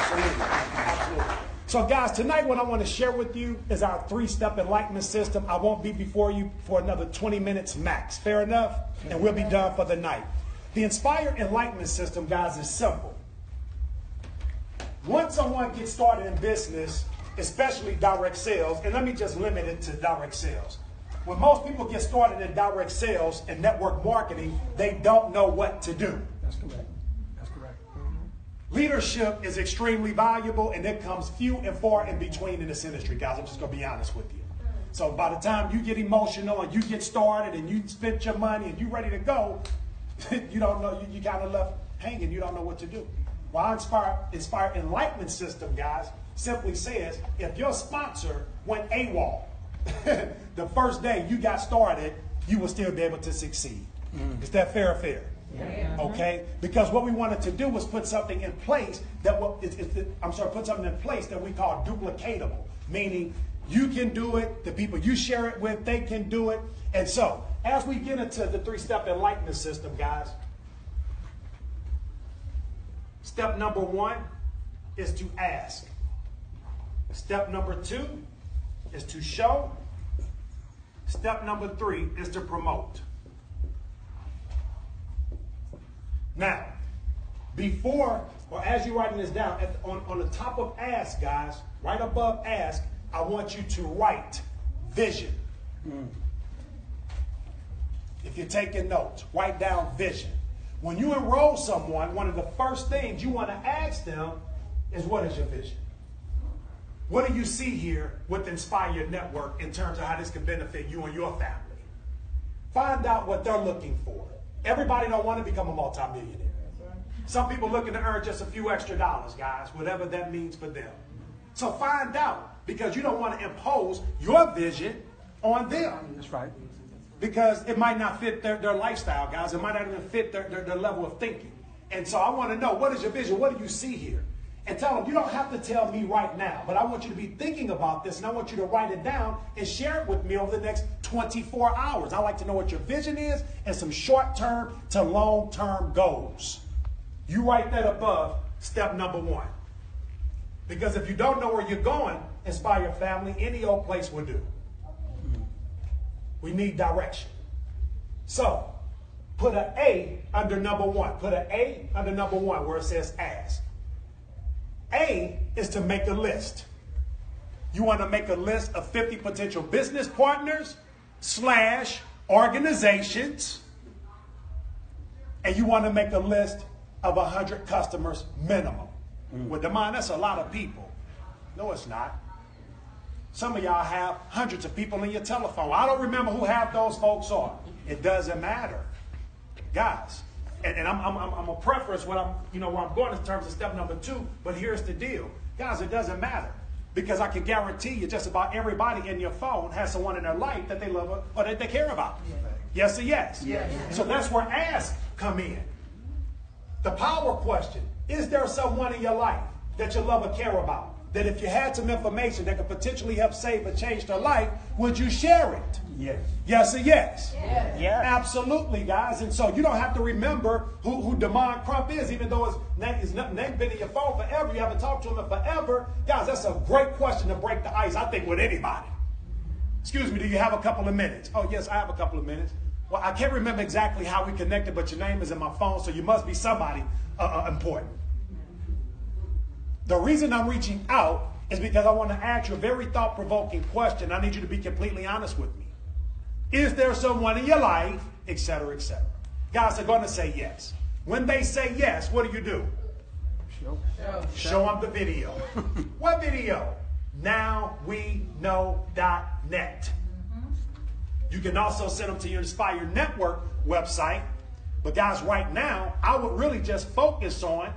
Absolutely. So guys, tonight what I want to share with you is our 3-step enlightenment system. I won't be before you for another 20 minutes max. Fair enough? And we'll be done for the night. The Inspire Enlightenment System, guys, is simple. Once someone gets started in business, especially direct sales, and let me just limit it to direct sales. When most people get started in direct sales and network marketing, they don't know what to do. That's correct. That's correct. Leadership is extremely valuable, and it comes few and far in between in this industry, guys. I'm just going to be honest with you. So by the time you get emotional and you get started and you spent your money and you're ready to go, you don't know, you kind of left hanging. You don't know what to do. Well, our Inspire Enlightenment System, guys, simply says if your sponsor went AWOL the first day you got started, you will still be able to succeed. Is that fair or fair? Yeah. Okay? Because what we wanted to do was put something in place that put something in place that we call duplicatable, meaning you can do it, the people you share it with, they can do it. And so, as we get into the 3-step enlightenment system, guys, step number 1 is to ask. Step number 2 is to show. Step number 3 is to promote. Now, before, or as you're writing this down, on the top of ask, guys, right above ask, I want you to write vision. If you're taking notes, write down vision. When you enroll someone, one of the first things you want to ask them is, what is your vision? What do you see here with Inspire Network in terms of how this can benefit you and your family? Find out what they're looking for. Everybody don't want to become a multimillionaire. Some people looking to earn just a few extra dollars, guys, whatever that means for them. So find out, because you don't want to impose your vision on them. That's right. Because it might not fit their lifestyle, guys. It might not even fit their level of thinking. And so I want to know, what is your vision? What do you see here? And tell them, you don't have to tell me right now, but I want you to be thinking about this, and I want you to write it down and share it with me over the next 24 hours. I like to know what your vision is and some short-term to long-term goals. You write that above step number 1. Because if you don't know where you're going, Inspire Family, any old place will do. We need direction. So, put an A under number 1. Put an A under number 1 where it says ask. A is to make a list. You want to make a list of 50 potential business partners / organizations. And you want to make a list of 100 customers minimum. Well, Demond, that's a lot of people. No, it's not. Some of y'all have hundreds of people in your telephone. I don't remember who half those folks are. It doesn't matter. Guys, and I'm a preference what where I'm going in terms of step number 2, but here's the deal. Guys, it doesn't matter. Because I can guarantee you just about everybody in your phone has someone in their life that they love or that they care about. Yes or yes? Yes. So that's where ask come in. The power question. Is there someone in your life that you love or care about? That if you had some information that could potentially help save or change their life, would you share it? Yes. Yes or yes? Yes. Yes. Absolutely, guys. And so you don't have to remember who Demond Crump is, even though his name been in your phone forever. You haven't talked to him in forever. Guys, that's a great question to break the ice, I think, with anybody. Excuse me, do you have a couple of minutes? Oh, yes, I have a couple of minutes. Well, I can't remember exactly how we connected, but your name is in my phone, so you must be somebody important. The reason I'm reaching out is because I want to ask you a very thought-provoking question. I need you to be completely honest with me. Is there someone in your life, et cetera, et cetera? Guys are going to say yes. When they say yes, what do? Show them the video. What video? NowWeKnow.net. You can also send them to your Inspire Network website. But guys, right now, I would really just focus on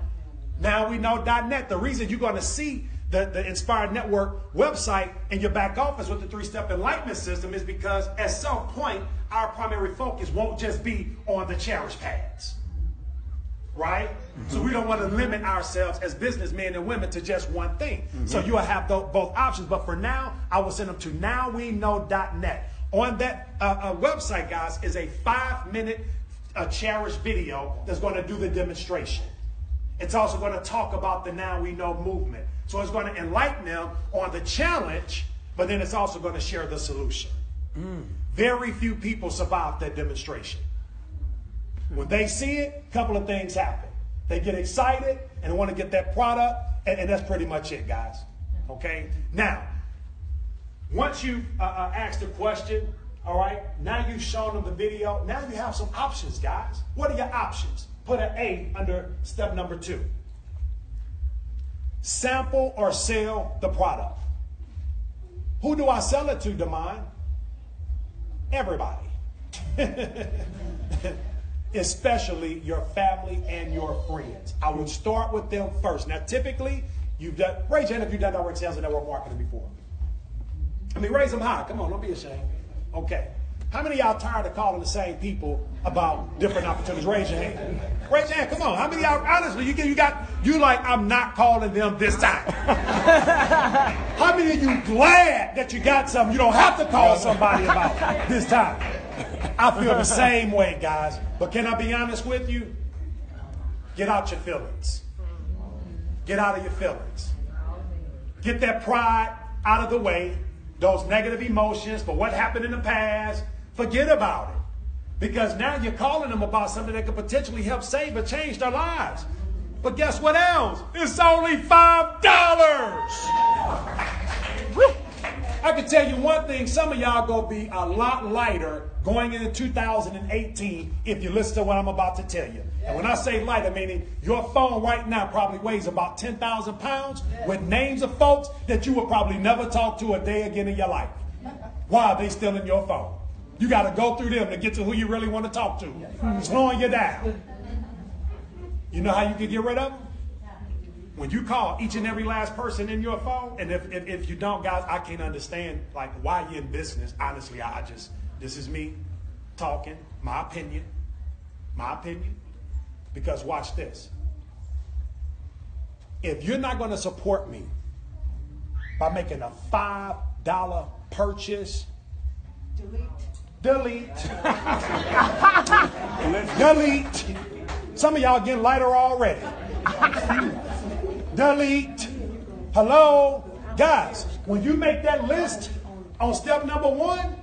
NowWeKnow.net. The reason you're going to see the Inspired Network website in your back office with the 3-step enlightenment system is because at some point, our primary focus won't just be on the cherish pads. Right? So we don't want to limit ourselves as businessmen and women to just one thing. So you'll have both options. But for now, I will send them to NowWeKnow.net. On that website, guys, is a 5-minute cherish video that's going to do the demonstration. It's also going to talk about the Now We Know movement. So it's going to enlighten them on the challenge, but then it's also going to share the solution. Very few people survive that demonstration. When they see it, a couple of things happen. They get excited and want to get that product, and that's pretty much it, guys. Okay? Now, once you've asked the question, all right, now you've shown them the video, now you have some options, guys. What are your options? Put an A under step number 2. Sample or sell the product. Who do I sell it to, Demond? Everybody. Especially your family and your friends. I would start with them first. Now, typically, raise your hand if you've done direct sales and network marketing before. I mean, raise them high. Come on, don't be ashamed. Okay. How many of y'all tired of calling the same people about different opportunities? Raise your hand. Raise your hand. Come on. How many of y'all, honestly, you like, I'm not calling them this time. How many of you glad that you got something you don't have to call somebody about this time? I feel the same way, guys. But can I be honest with you? Get out your feelings. Get out of your feelings. Get that pride out of the way. Those negative emotions for what happened in the past. Forget about it. Because now you're calling them about something that could potentially help save or change their lives. But guess what else? It's only $5. Woo. I can tell you one thing, some of y'all gonna be a lot lighter going into 2018 if you listen to what I'm about to tell you. And when I say lighter, meaning your phone right now probably weighs about 10,000 pounds with names of folks that you will probably never talk to a day again in your life. Why are they still in your phone? You got to go through them to get to who you really want to talk to. Slowing you down. You know how you can get rid of them? When you call each and every last person in your phone, and if you don't, guys, I can't understand like why you're in business. Honestly, this is me talking, my opinion. Because watch this. If you're not going to support me by making a $5 purchase, delete. Some of y'all getting lighter already. Delete. Hello? Guys, when you make that list on step number 1,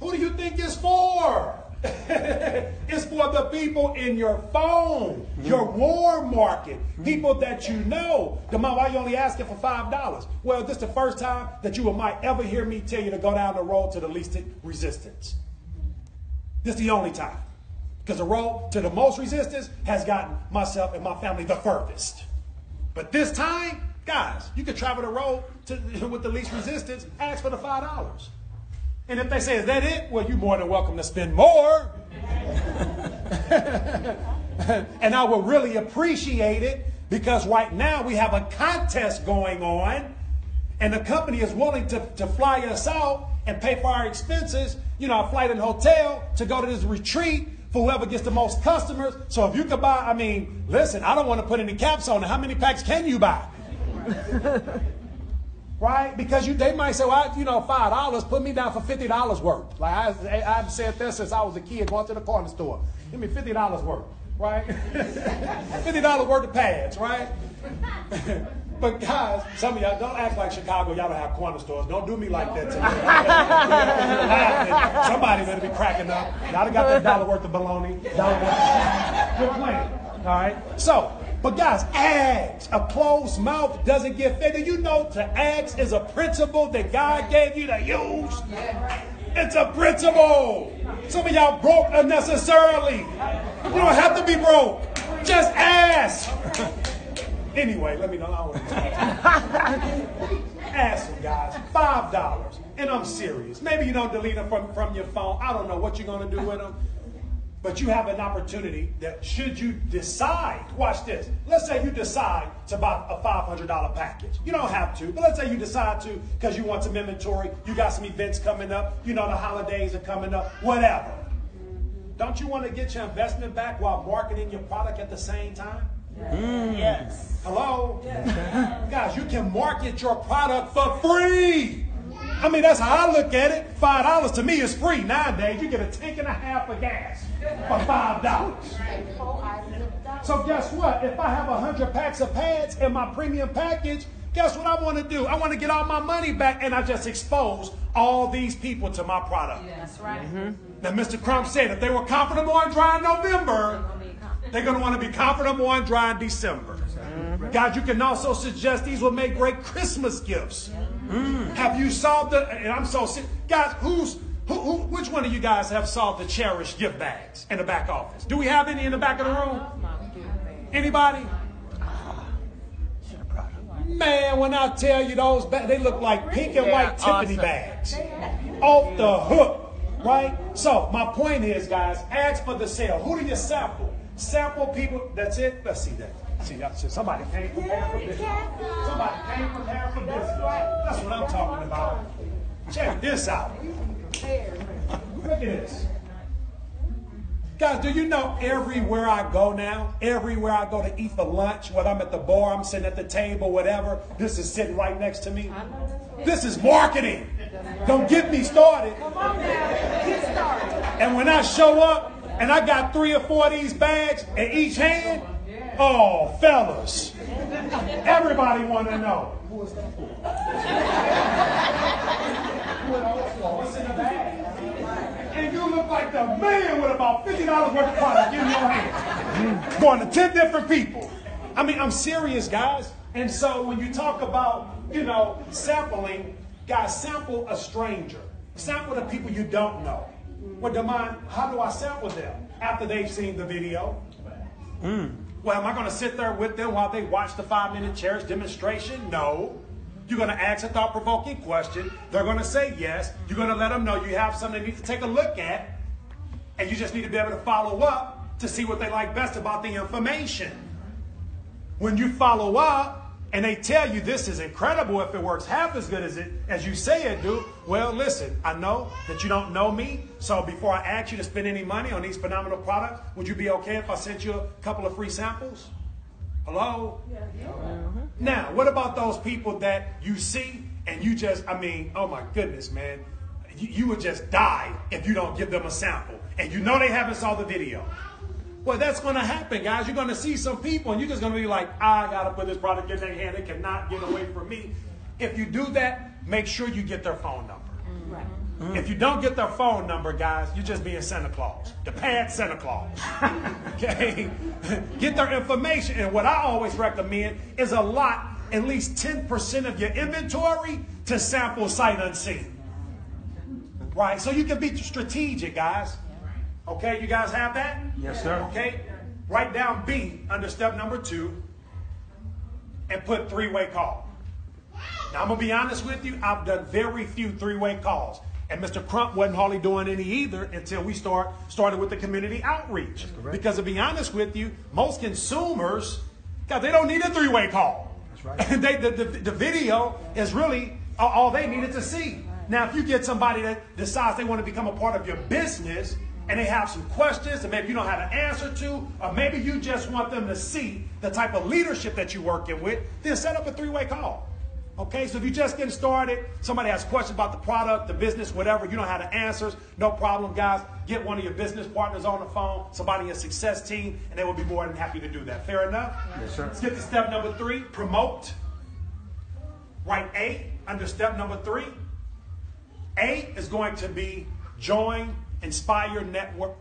who do you think it's for? It's for the people in your phone, your warm market, people that you know. Demond, why you only asking for $5? Well, this is the first time that you might ever hear me tell you to go down the road to the least resistance. This is the only time. Because the road to the most resistance has gotten myself and my family the furthest. But this time, guys, you can travel the road with the least resistance, ask for the $5. And if they say, is that it? Well, you're more than welcome to spend more. And I will really appreciate it because right now we have a contest going on and the company is willing to fly us out and pay for our expenses, you know, a flight and hotel to go to this retreat for whoever gets the most customers. So if you could buy, I mean, listen, I don't want to put any caps on it. How many packs can you buy? Right? Because they might say, well, you know, $5, put me down for $50 worth. Like I've said this since I was a kid going to the corner store. Give me $50 worth, right? $50 worth of pads, right? But guys, some of y'all, don't act like Chicago, y'all don't have corner stores. Don't do me like that today. Somebody better be cracking up. Y'all done got that $1 worth of bologna. $1 worth. Quit playing. All right? So, but guys, ask. A closed mouth doesn't get fed. Do you know to ask is a principle that God gave you to use? It's a principle. Some of y'all broke unnecessarily. You don't have to be broke. Just ask. Anyway, let me know. Ask them, guys. $5. And I'm serious. Maybe you don't delete them from your phone. I don't know what you're going to do with them. But you have an opportunity that should you decide, watch this. Let's say you decide to buy a $500 package. You don't have to, but let's say you decide to because you want some inventory. You got some events coming up. You know the holidays are coming up, whatever. Don't you want to get your investment back while marketing your product at the same time? Yes. Hello? Yes. Guys, you can market your product for free. I mean, that's how I look at it. $5 to me is free. Nowadays, you get a tank and a half of gas for $5. So guess what? If I have 100 packs of pads in my premium package, guess what I want to do? I want to get all my money back, and I just expose all these people to my product. Yeah, that's right. Now, Mr. Crump said if they were comfortable and dry in November, they're going to want to be comfortable and dry in December. God, you can also suggest these will make great Christmas gifts. Have you solved it? And I'm so sick. Guys, which one of you guys have solved the cherished gift bags in the back office? Do we have any in the back of the room? Anybody? Man, when I tell you those bags, they look like pink and white Tiffany bags. Off the hook, right? So my point is, guys, ask for the sale. Who do you sample? Sample people. That's it. Let's see that. See, somebody came prepared for business. Somebody came prepared for business. That's what I'm talking about. Check this out. Look at this. Guys, do you know everywhere I go now, everywhere I go to eat for lunch, whether I'm at the bar, I'm sitting at the table, whatever, this is sitting right next to me. This is marketing. Don't get me started. And when I show up and I got 3 or 4 of these bags in each hand, oh, fellas, everybody want to know. Who is that for? What's in the bag? And you look like the man with about $50 worth of product in your hand. Going to 10 different people. I mean, I'm serious, guys. And so when you talk about, you know, sampling, guys, sample a stranger. Sample the people you don't know. Well, Demond, how do I sample them? After they've seen the video. Well, am I going to sit there with them while they watch the 5-minute cherish demonstration? No. You're going to ask a thought-provoking question. They're going to say yes. You're going to let them know you have something they need to take a look at. And you just need to be able to follow up to see what they like best about the information. When you follow up and they tell you this is incredible if it works half as good as you say it do, well, listen, I know that you don't know me. So before I ask you to spend any money on these phenomenal products, would you be okay if I sent you a couple of free samples? Hello? Yeah. Now, what about those people that you see and you just, I mean, oh my goodness, man. You would just die if you don't give them a sample. And you know they haven't saw the video. Well, that's going to happen, guys. You're going to see some people and you're just going to be like, I got to put this product in their hand. They cannot get away from me. If you do that, make sure you get their phone number. If you don't get their phone number, guys, you're just being Santa Claus. The pad Santa Claus. Okay? Get their information. And what I always recommend is a lot, at least 10% of your inventory to sample sight unseen. Right? So you can be strategic, guys. Okay? You guys have that? Yes, sir. Okay? Write down B under step number 2 and put three-way call. Now, I'm going to be honest with you. I've done very few three-way calls. And Mr. Crump wasn't hardly doing any either until we started with the community outreach. Because to be honest with you, most consumers, God, they don't need a three-way call. That's right. The video is really all they needed to see. Now, if you get somebody that decides they want to become a part of your business and they have some questions and maybe you don't have an answer to, or maybe you just want them to see the type of leadership that you're working with, then set up a three-way call. Okay, so if you're just getting started, somebody has questions about the product, the business, whatever, you don't have the answers, no problem, guys. Get one of your business partners on the phone, somebody in your success team, and they will be more than happy to do that. Fair enough? Yes, sir. Let's get to step number 3, promote. Write A under step number 3. A is going to be join Inspire Network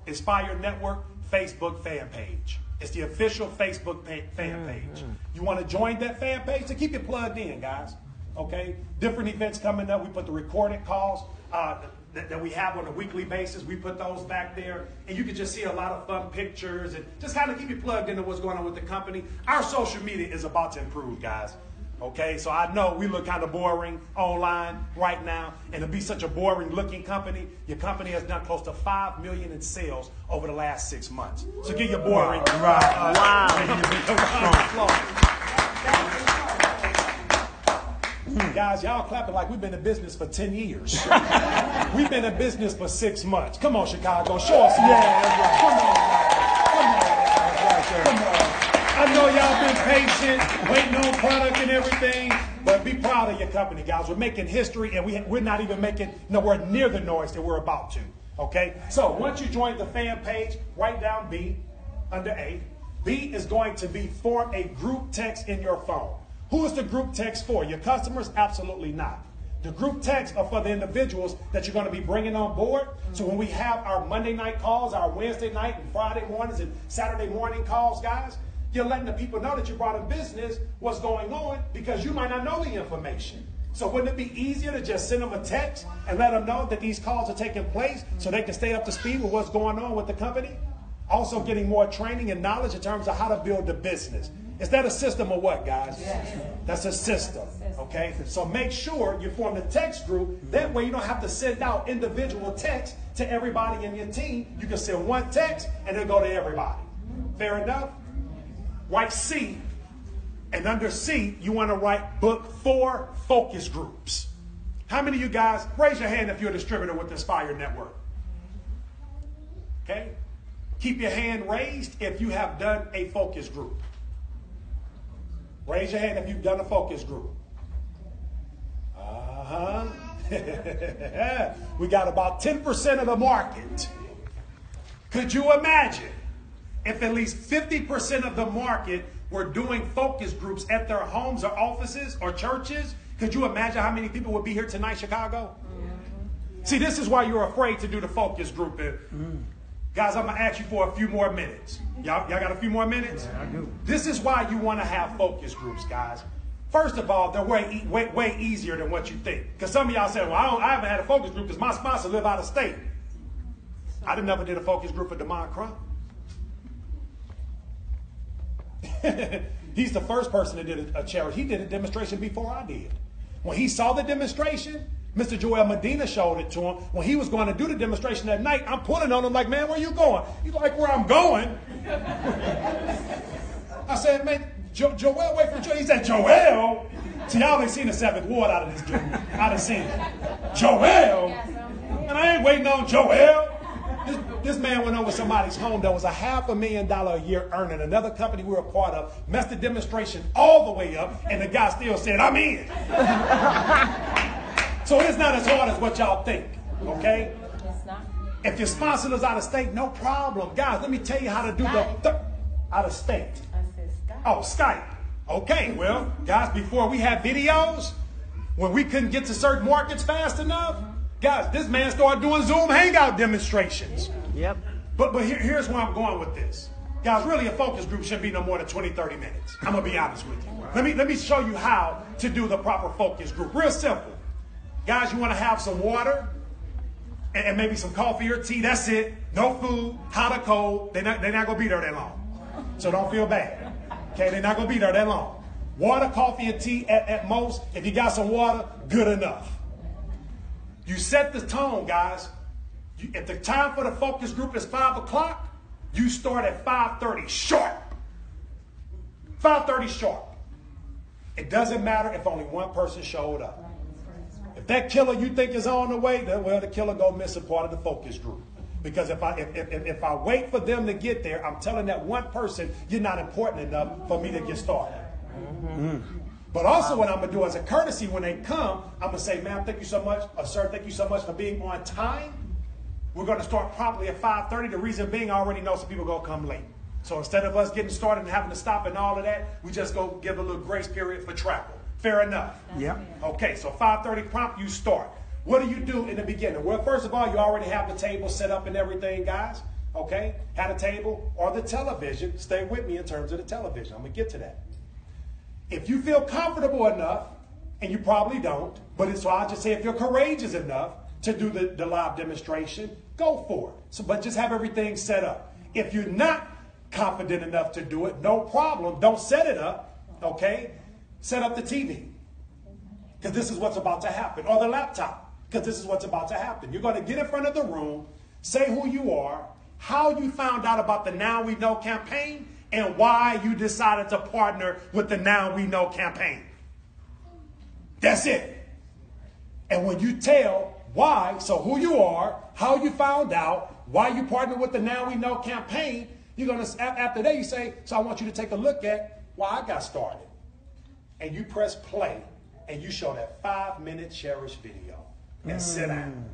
Facebook fan page. It's the official Facebook fan page. You want to join that fan page to keep it plugged in, guys. Okay? Different events coming up. We put the recorded calls that we have on a weekly basis. We put those back there. And you can just see a lot of fun pictures and just kind of keep you plugged into what's going on with the company. Our social media is about to improve, guys. Okay, so I know we look kind of boring online right now, and to be such a boring looking company, your company has done close to $5 million in sales over the last 6 months. So get your boring. Guys, y'all clapping like we've been in business for 10 years. We've been in business for 6 months. Come on, Chicago, show us. Yeah, that's right. Come on. I know y'all been patient, waiting on product and everything, but be proud of your company, guys. We're making history, and we're not even making nowhere near the noise that we're about to. Okay? So once you join the fan page, write down B under A. B is going to be form a group text in your phone. Who is the group text for? Your customers? Absolutely not. The group texts are for the individuals that you're going to be bringing on board. So when we have our Monday night calls, our Wednesday night and Friday mornings and Saturday morning calls, guys, you're letting the people know that you brought in business, what's going on, because you might not know the information. So wouldn't it be easier to just send them a text and let them know that these calls are taking place so they can stay up to speed with what's going on with the company? Also getting more training and knowledge in terms of how to build the business. Is that a system or what, guys? Yes. That's a system, okay? So make sure you form the text group. That way you don't have to send out individual texts to everybody in your team. You can send one text and it'll go to everybody. Fair enough? Write C, and under C, you want to write book 4 focus groups. How many of you guys, raise your hand if you're a distributor with Inspire Network. Okay? Keep your hand raised if you have done a focus group. Raise your hand if you've done a focus group. We got about 10% of the market. Could you imagine if at least 50% of the market were doing focus groups at their homes or offices or churches? Could you imagine how many people would be here tonight, Chicago? See, this is why you're afraid to do the focus group. Guys, I'm going to ask you for a few more minutes. Y'all got a few more minutes? Yeah, I do. This is why you want to have focus groups, guys. First of all, they're way easier than what you think. Because some of y'all say, well, I haven't had a focus group because my sponsor live out of state. I never did a focus group for DeMond Crump. He's the first person that did a charity. He did a demonstration before I did. When he saw the demonstration, Mr. Joel Medina showed it to him. When he was going to do the demonstration that night, I'm pulling on him like, man, where you going? He's like, where I'm going? I said, man, Joel, wait for Joel. He said, Joel? See, y'all ain't seen the 7th Ward out of this dude. I done seen it. Joel? And I ain't waiting on Joel. This man went over somebody's home that was a $500,000 a year earning. Another company we were a part of messed the demonstration all the way up, and the guy still said, I'm in. So it's not as hard as what y'all think, okay? It's not. If your sponsor is out of state, no problem. Guys, let me tell you how to do the out of state. I said Skype. Oh, Skype. Okay, well, guys, before we had videos, when we couldn't get to certain markets fast enough, Guys, this man started doing Zoom Hangout demonstrations. Yep. But here's where I'm going with this. Guys, really a focus group shouldn't be no more than 20, 30 minutes. I'm going to be honest with you. Let me show you how to do the proper focus group. Real simple. Guys, you want to have some water and maybe some coffee or tea. That's it. No food, hot or cold. They're not going to be there that long. So don't feel bad. Okay, they're not going to be there that long. Water, coffee, and tea at most. If you got some water, good enough. You set the tone, guys. If the time for the focus group is 5 o'clock, you start at 5:30 sharp. 5:30 sharp. It doesn't matter if only one person showed up. If that killer you think is on the way, then well, the killer go miss a part of the focus group. Because if I wait for them to get there, I'm telling that one person, you're not important enough for me to get started. Mm-hmm. But also what I'm going to do as a courtesy when they come, I'm going to say, ma'am, thank you so much. Sir, thank you so much for being on time. We're going to start promptly at 5:30. The reason being, I already know some people are going to come late. So instead of us getting started and having to stop and all of that, we just go give a little grace period for travel. Fair enough. Yeah. Okay, so 5:30 prompt, you start. What do you do in the beginning? Well, first of all, you already have the table set up and everything, guys. Okay? Had a table or the television. Stay with me in terms of the television. I'm going to get to that. If you feel comfortable enough, and you probably don't, so I'll just say if you're courageous enough to do the live demonstration, go for it. So, but just have everything set up. If you're not confident enough to do it, no problem. Don't set it up, okay? Set up the TV, because this is what's about to happen, or the laptop, because this is what's about to happen. You're going to get in front of the room, say who you are, how you found out about the Now We Know campaign, and why you decided to partner with the Now We Know campaign. That's it. And when you tell why, so who you are, how you found out, why you partnered with the Now We Know campaign, you're going to, after that you say, so I want you to take a look at why I got started. And you press play, and you show that 5-minute cherished video, and sit down.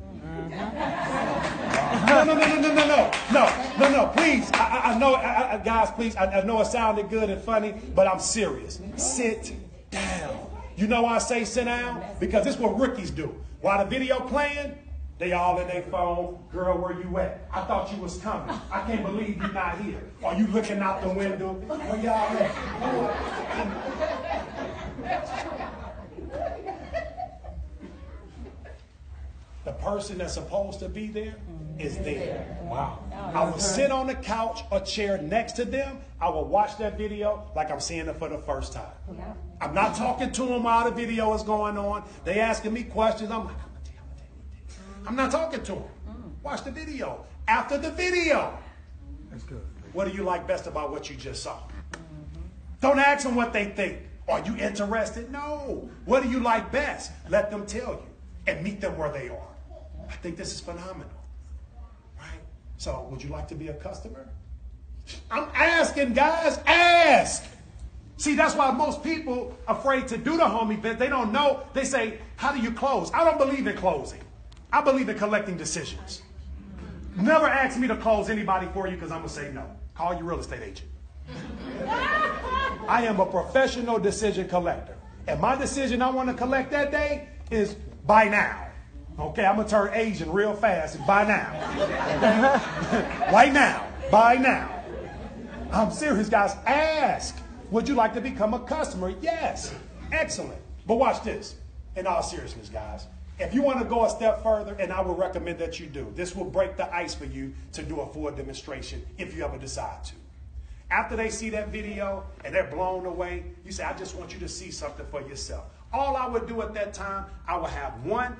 No, please. I know, guys, please. I know it sounded good and funny, but I'm serious. Sit down. You know why I say sit down? Because this is what rookies do. While the video playing, they all in their phone. Girl, where you at? I thought you was coming. I can't believe you're not here. Are you looking out the window? Where y'all at? The person that's supposed to be there is there. Wow. I will sit on the couch or chair next to them. I will watch that video like I'm seeing it for the first time. I'm not talking to them while the video is going on. They asking me questions. I'm like, I'm not talking to them. Watch the video. After the video, That's good. what do you like best about what you just saw? Don't ask them what they think. Are you interested? No. What do you like best? Let them tell you and meet them where they are. I think this is phenomenal, right? So would you like to be a customer? I'm asking, guys, ask. See, that's why most people are afraid to do the home event. They don't know. They say, how do you close? I don't believe in closing. I believe in collecting decisions. Never ask me to close anybody for you because I'm going to say no. Call your real estate agent. I am a professional decision collector. And my decision I want to collect that day is buy now. Okay, I'm going to turn Asian real fast and buy now. Right now. Buy now. I'm serious, guys. Ask. Would you like to become a customer? Yes. Excellent. But watch this. In all seriousness, guys. If you want to go a step further, and I would recommend that you do, this will break the ice for you to do a full demonstration if you ever decide to. After they see that video and they're blown away, you say, I just want you to see something for yourself. All I would do at that time, I would have one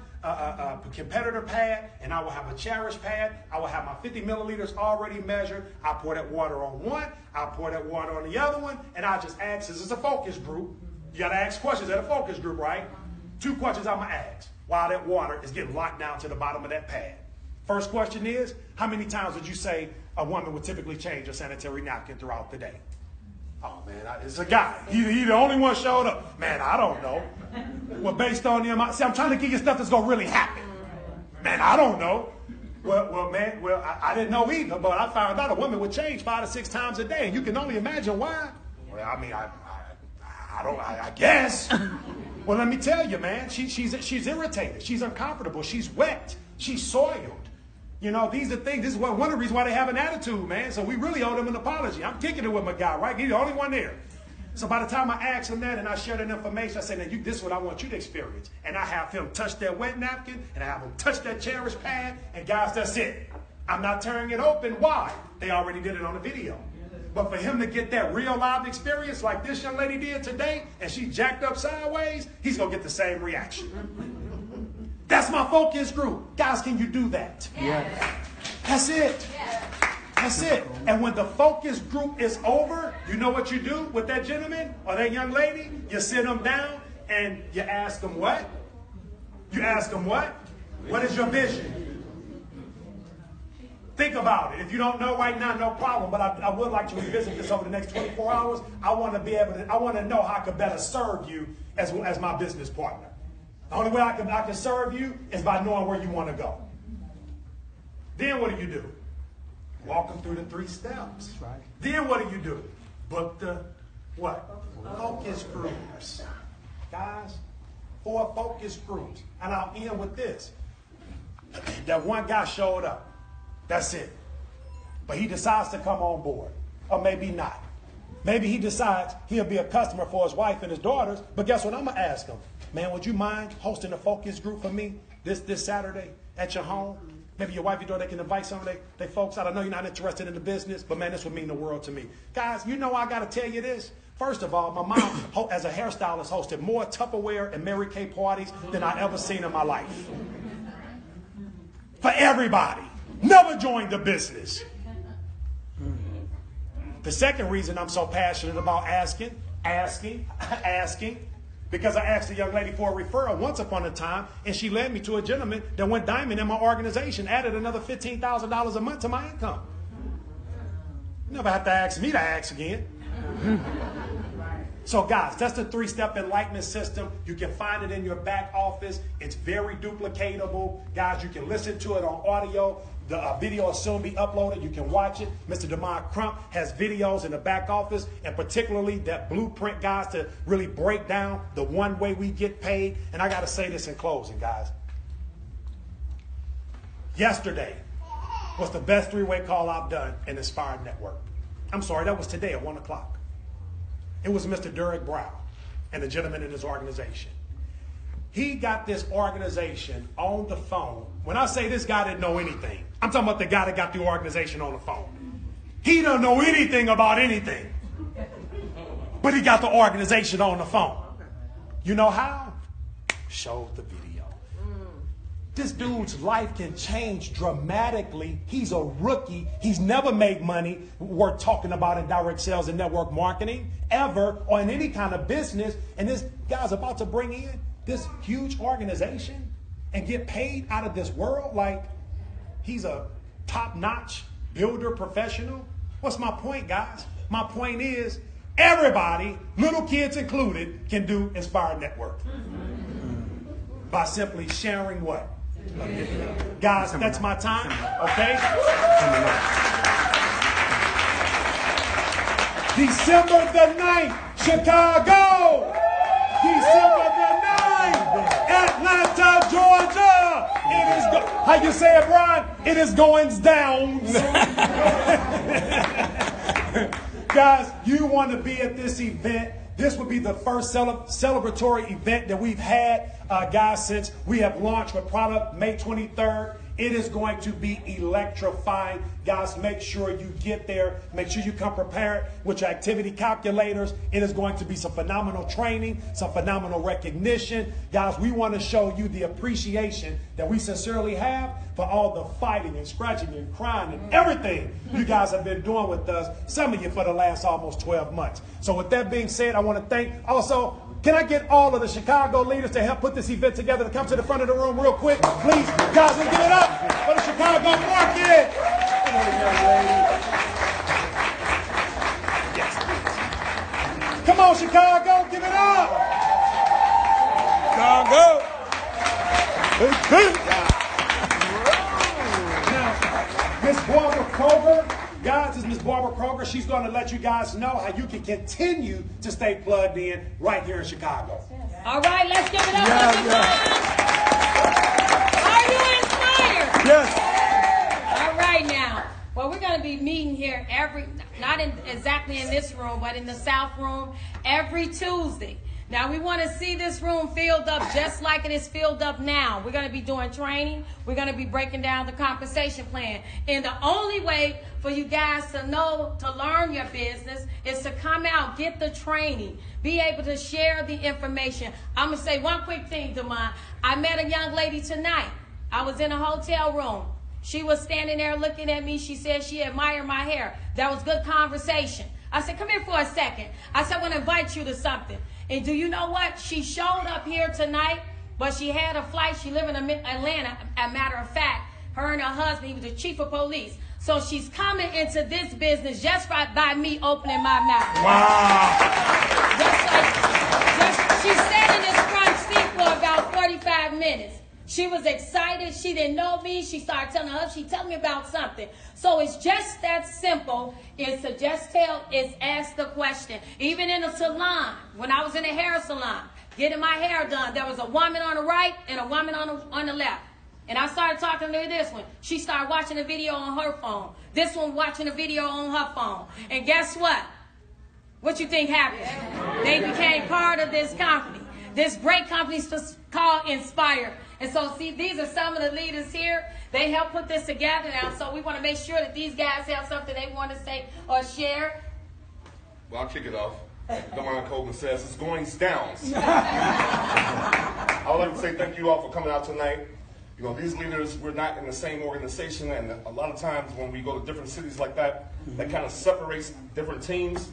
competitor pad, and I will have a cherish pad. I will have my 50 milliliters already measured. I pour that water on one. I pour that water on the other one, and I just ask, this is a focus group. You got to ask questions at a focus group, right? 2 questions I'm going to ask while that water is getting locked down to the bottom of that pad. First question is, how many times would you say a woman would typically change a sanitary napkin throughout the day? Oh, man, it's a guy. He the only one showed up. Man, I don't know. Well, based on the amount. See, I'm trying to give you stuff that's going to really happen. Man, I don't know. Well, man, I didn't know either, but I found out a woman would change 5 to 6 times a day, and you can only imagine why. Well, I mean, I guess. Well, let me tell you, man, she's irritated. She's uncomfortable. She's wet. She's soiled. You know, these are things. This is one of the reasons why they have an attitude, man. So we really owe them an apology. I'm kicking it with my guy, right? He's the only one there. So by the time I ask him that and I share that information, I say, now, this is what I want you to experience. And I have him touch that wet napkin, and I have him touch that cherish pad, and guys, that's it. I'm not tearing it open. Why? They already did it on the video. But for him to get that real live experience like this young lady did today, and she jacked up sideways, he's going to get the same reaction. That's my focus group. Guys, can you do that? Yes. That's it. That's it. And when the focus group is over, you know what you do with that gentleman or that young lady? You sit them down and you ask them what? You ask them what? What is your vision? Think about it. If you don't know right now, no problem. But I would like to revisit this over the next 24 hours. I want to know how I could better serve you as my business partner. The only way I can serve you is by knowing where you want to go. Then what do? Walk them through the 3 steps. That's right. Then what do? Book the what? Focus groups. Guys, 4 focus groups. And I'll end with this. That one guy showed up. That's it. But he decides to come on board. Or maybe not. Maybe he decides he'll be a customer for his wife and his daughters. But guess what? I'm going to ask him. Man, would you mind hosting a focus group for me this Saturday at your home? Maybe your wife, your daughter, they can invite some of their folks out. I know you're not interested in the business, but man, this would mean the world to me. Guys, you know I got to tell you this. First of all, my mom, as a hairstylist, hosted more Tupperware and Mary Kay parties than I ever seen in my life. For everybody. Never joined the business. The second reason I'm so passionate about asking, because I asked a young lady for a referral once upon a time, and she led me to a gentleman that went diamond in my organization, added another $15,000 a month to my income. You never have to ask me to ask again. So guys, that's the 3-step enlightenment system. You can find it in your back office. It's very duplicatable. Guys, you can listen to it on audio. The video will soon be uploaded. You can watch it. Mr. DeMond Crump has videos in the back office, and particularly that blueprint, guys, to really break down the one way we get paid. And I got to say this in closing, guys. Yesterday was the best 3-way call I've done in Inspired Network. I'm sorry, that was today at 1 o'clock. It was Mr. Derek Brown and the gentleman in his organization. He got this organization on the phone. When I say this guy didn't know anything, I'm talking about the guy that got the organization on the phone. He don't know anything about anything. But he got the organization on the phone. You know how? Showed the video. This dude's life can change dramatically. He's a rookie. He's never made money worth talking about in direct sales and network marketing ever, or in any kind of business. And this guy's about to bring in this huge organization and get paid out of this world like he's a top-notch builder professional. What's my point, guys? My point is everybody, little kids included, can do Inspired Network by simply sharing what? Guys, that's my time, okay? December the 9th, Chicago! December the 9th, Atlanta, Georgia! It is how you say it, Brian? It is going down. Guys, you want to be at this event. This will be the first celebratory event that we've had, guys, since we have launched with product May 23rd. It is going to be electrifying. Guys, make sure you get there. Make sure you come prepared with your activity calculators. It is going to be some phenomenal training, some phenomenal recognition. Guys, we want to show you the appreciation that we sincerely have for all the fighting and scratching and crying and everything you guys have been doing with us, some of you for the last almost 12 months. So with that being said, I want to thank also, can I get all of the Chicago leaders to help put this event together to come to the front of the room real quick? Please, guys, let's give it up for the Chicago market. Come on, young lady. Yes, please. Come on, Chicago, give it up. Chicago. Now, Miss Barbara Kroger Guys, this is Ms. Barbara Kroger. She's going to let you guys know how you can continue to stay plugged in right here in Chicago. All right, let's give it up. Are you inspired? Yes. All right now. Well, we're going to be meeting here exactly in this room, but in the South Room every Tuesday. Now, we want to see this room filled up just like it is filled up now. We're going to be doing training. We're going to be breaking down the compensation plan. And the only way for you guys to learn your business is to come out, get the training, be able to share the information. I'm going to say one quick thing, Damon. I met a young lady tonight. I was in a hotel room. She was standing there looking at me. She said she admired my hair. That was good conversation. I said, come here for a second. I said, I want to invite you to something. And do you know what? She showed up here tonight, but she had a flight. She lived in Atlanta. As a matter of fact, her and her husband, he was the chief of police. So she's coming into this business just by me opening my mouth. Wow. She sat in this front seat for about 45 minutes. She was excited. She didn't know me. She started telling her, she told me about something. So it's just that simple. It's to just ask the question. Even in a salon, when I was in a hair salon, getting my hair done, there was a woman on the right and a woman on the left. And I started talking to this one. She started watching a video on her phone. This one watching a video on her phone. And guess what? What you think happened? They became part of this company. This great company is called Inspire. And so, see, these are some of the leaders here. They help put this together now. So we want to make sure that these guys have something they want to say or share. Well, I'll kick it off. Damon Coleman says it's going down. I would like to say thank you all for coming out tonight. You know, these leaders, we're not in the same organization, and a lot of times when we go to different cities like that, that kind of separates different teams.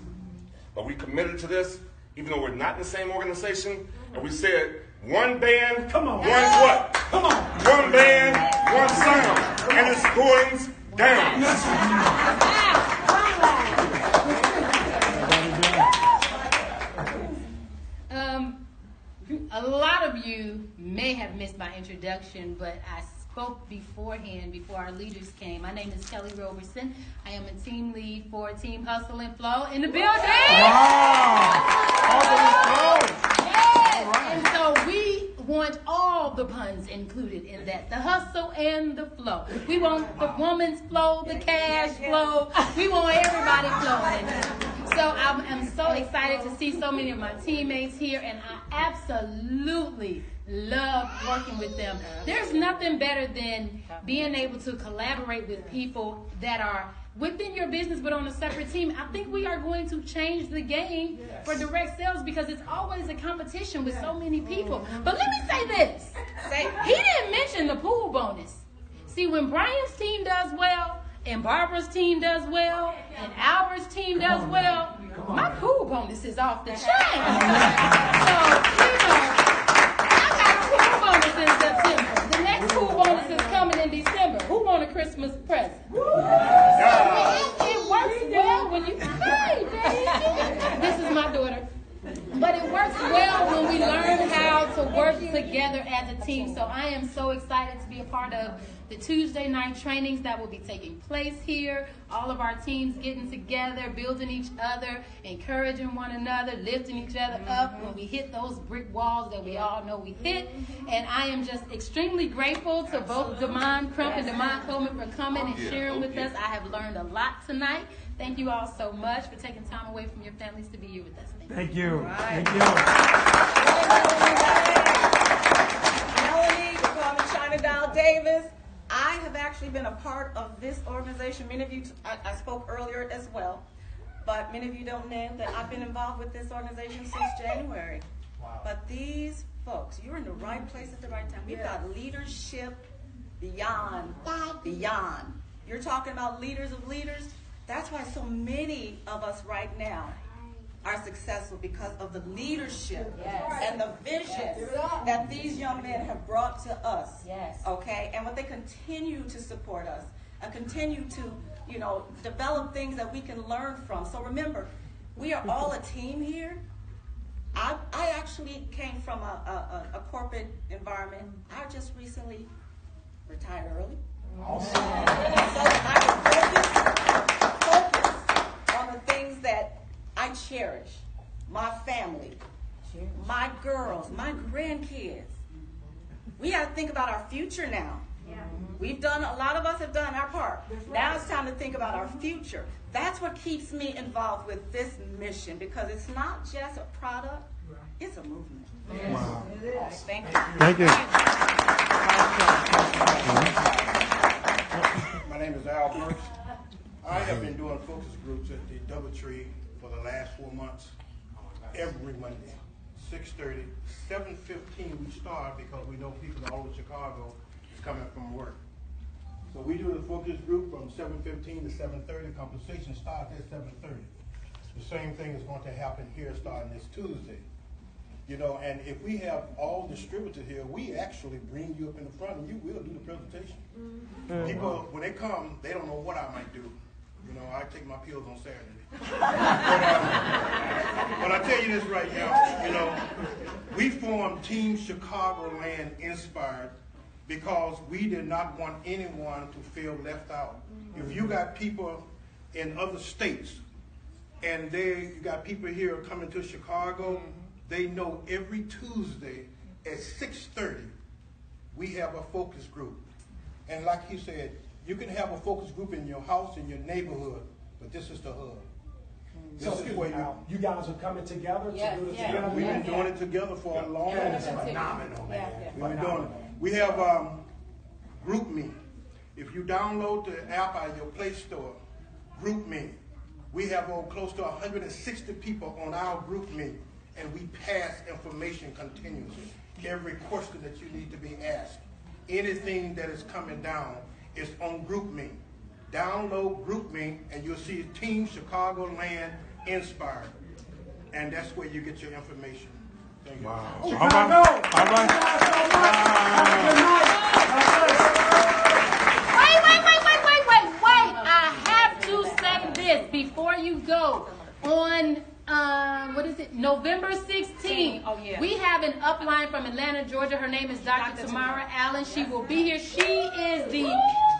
But we committed to this, even though we're not in the same organization, and we said, one band, Come on. one what? Come on. One band, one sound, and it's going down. A lot of you may have missed my introduction, but I spoke beforehand, before our leaders came. My name is Kelly Roberson. I am a team lead for Team Hustle and Flow in the building. Wow. Yes. And so we want all the puns included in that. The hustle and the flow. We want the woman's flow, the cash flow. We want everybody flowing. So I'm so excited to see so many of my teammates here, and I absolutely love working with them. There's nothing better than being able to collaborate with people that are within your business but on a separate team. I think we are going to change the game for direct sales because it's always a competition with so many people. But let me say this. He didn't mention the pool bonus. See, when Brian's team does well, and Barbara's team does well, and Albert's team does well, my pool bonus is off the chain. So, you know, I got a pool bonus in September. The next pool bonus is coming in December. Who want a Christmas present? So it works well when you... Hey, baby. This is my daughter. But it works well when we learn how to work together as a team. So I am so excited to be a part of the Tuesday night trainings that will be taking place here. All of our teams getting together, building each other, encouraging one another, lifting each other up when we hit those brick walls that we all know we hit. And I am just extremely grateful to both Damon Crump and Damon Coleman for coming and sharing with us. I have learned a lot tonight. Thank you all so much for taking time away from your families to be here with us. Thank you. Right. Thank you. Melanie, you call me China Doll Davis. I have actually been a part of this organization. Many of you, I spoke earlier as well, but many of you don't know that I've been involved with this organization since January. Wow. But these folks, you're in the right place at the right time. We've got leadership beyond. You're talking about leaders of leaders. That's why so many of us right now are successful, because of the leadership and the vision that these young men have brought to us. Okay, and what they continue to support us and continue to, you know, develop things that we can learn from. So remember, we are all a team here. I actually came from a corporate environment. I just recently retired early. Awesome. So I can my family, my girls, my grandkids. We got to think about our future now. A lot of us have done our part. Now it's time to think about our future. That's what keeps me involved with this mission, because it's not just a product, it's a movement. Wow. Thank you. Thank you. My name is Al Burks. I have been doing focus groups at the Doubletree for the last 4 months, every Monday, 6:30, 7:15 we start because we know people all over Chicago is coming from work. So we do the focus group from 7:15 to 7:30. Conversation starts at 7:30. The same thing is going to happen here starting this Tuesday. You know, and if we have all distributors here, we actually bring you up in the front and you will do the presentation. People, when they come, they don't know what I might do. You know, I take my pills on Saturday. But I tell you this right now, you know, we formed Team Chicagoland Inspired because we did not want anyone to feel left out. If you got people in other states and you got people here coming to Chicago, they know every Tuesday at 6:30 we have a focus group. And like he said, you can have a focus group in your house, in your neighborhood, but this is the hub. So you guys are coming together to do this together? We've been doing it together for a long time. It's phenomenal, man. We've been doing it. We have GroupMe. If you download the app out of your Play Store, GroupMe, we have close to 160 people on our GroupMe, and we pass information continuously. Every question that you need to be asked, anything that is coming down is on GroupMe. Download GroupMe, and you'll see Team Chicagoland Inspired, and that's where you get your information. Thank you. Wow. Chicago! All right. Wait. I have to say this before you go. On November 16th, we have an upline from Atlanta, Georgia. Her name is Dr. Tamara Allen. She will be here. She is the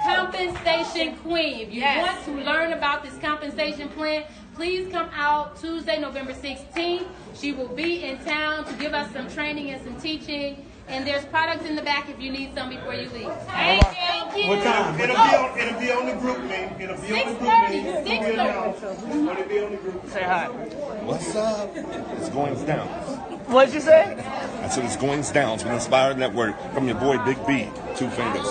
compensation queen. If you want to learn about this compensation plan, please come out Tuesday, November 16th. She will be in town to give us some training and some teaching. And there's products in the back if you need some before you leave. Thank you. What time? It'll be on the GroupMe. It'll be on the GroupMe. 6:30. It'll be on the GroupMe. Say hi. What's up? It's going down. What'd you say? I said it's going down. It's an Inspired Network from your boy Big B. 2 fingers.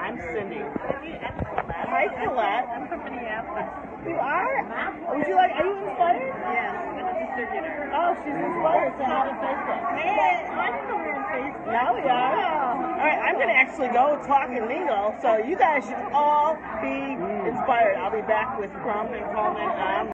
I'm Cindy. Hi, Colette. I'm from Minneapolis. You are? Are you inspired? Yes, I'm a distributor. Oh, she's inspired. So how to Facebook? Hey, I didn't know we were on Facebook. Now we are. All right, I'm going to actually go talk and mingle, so you guys should all be inspired. I'll be back with Crump and Coleman on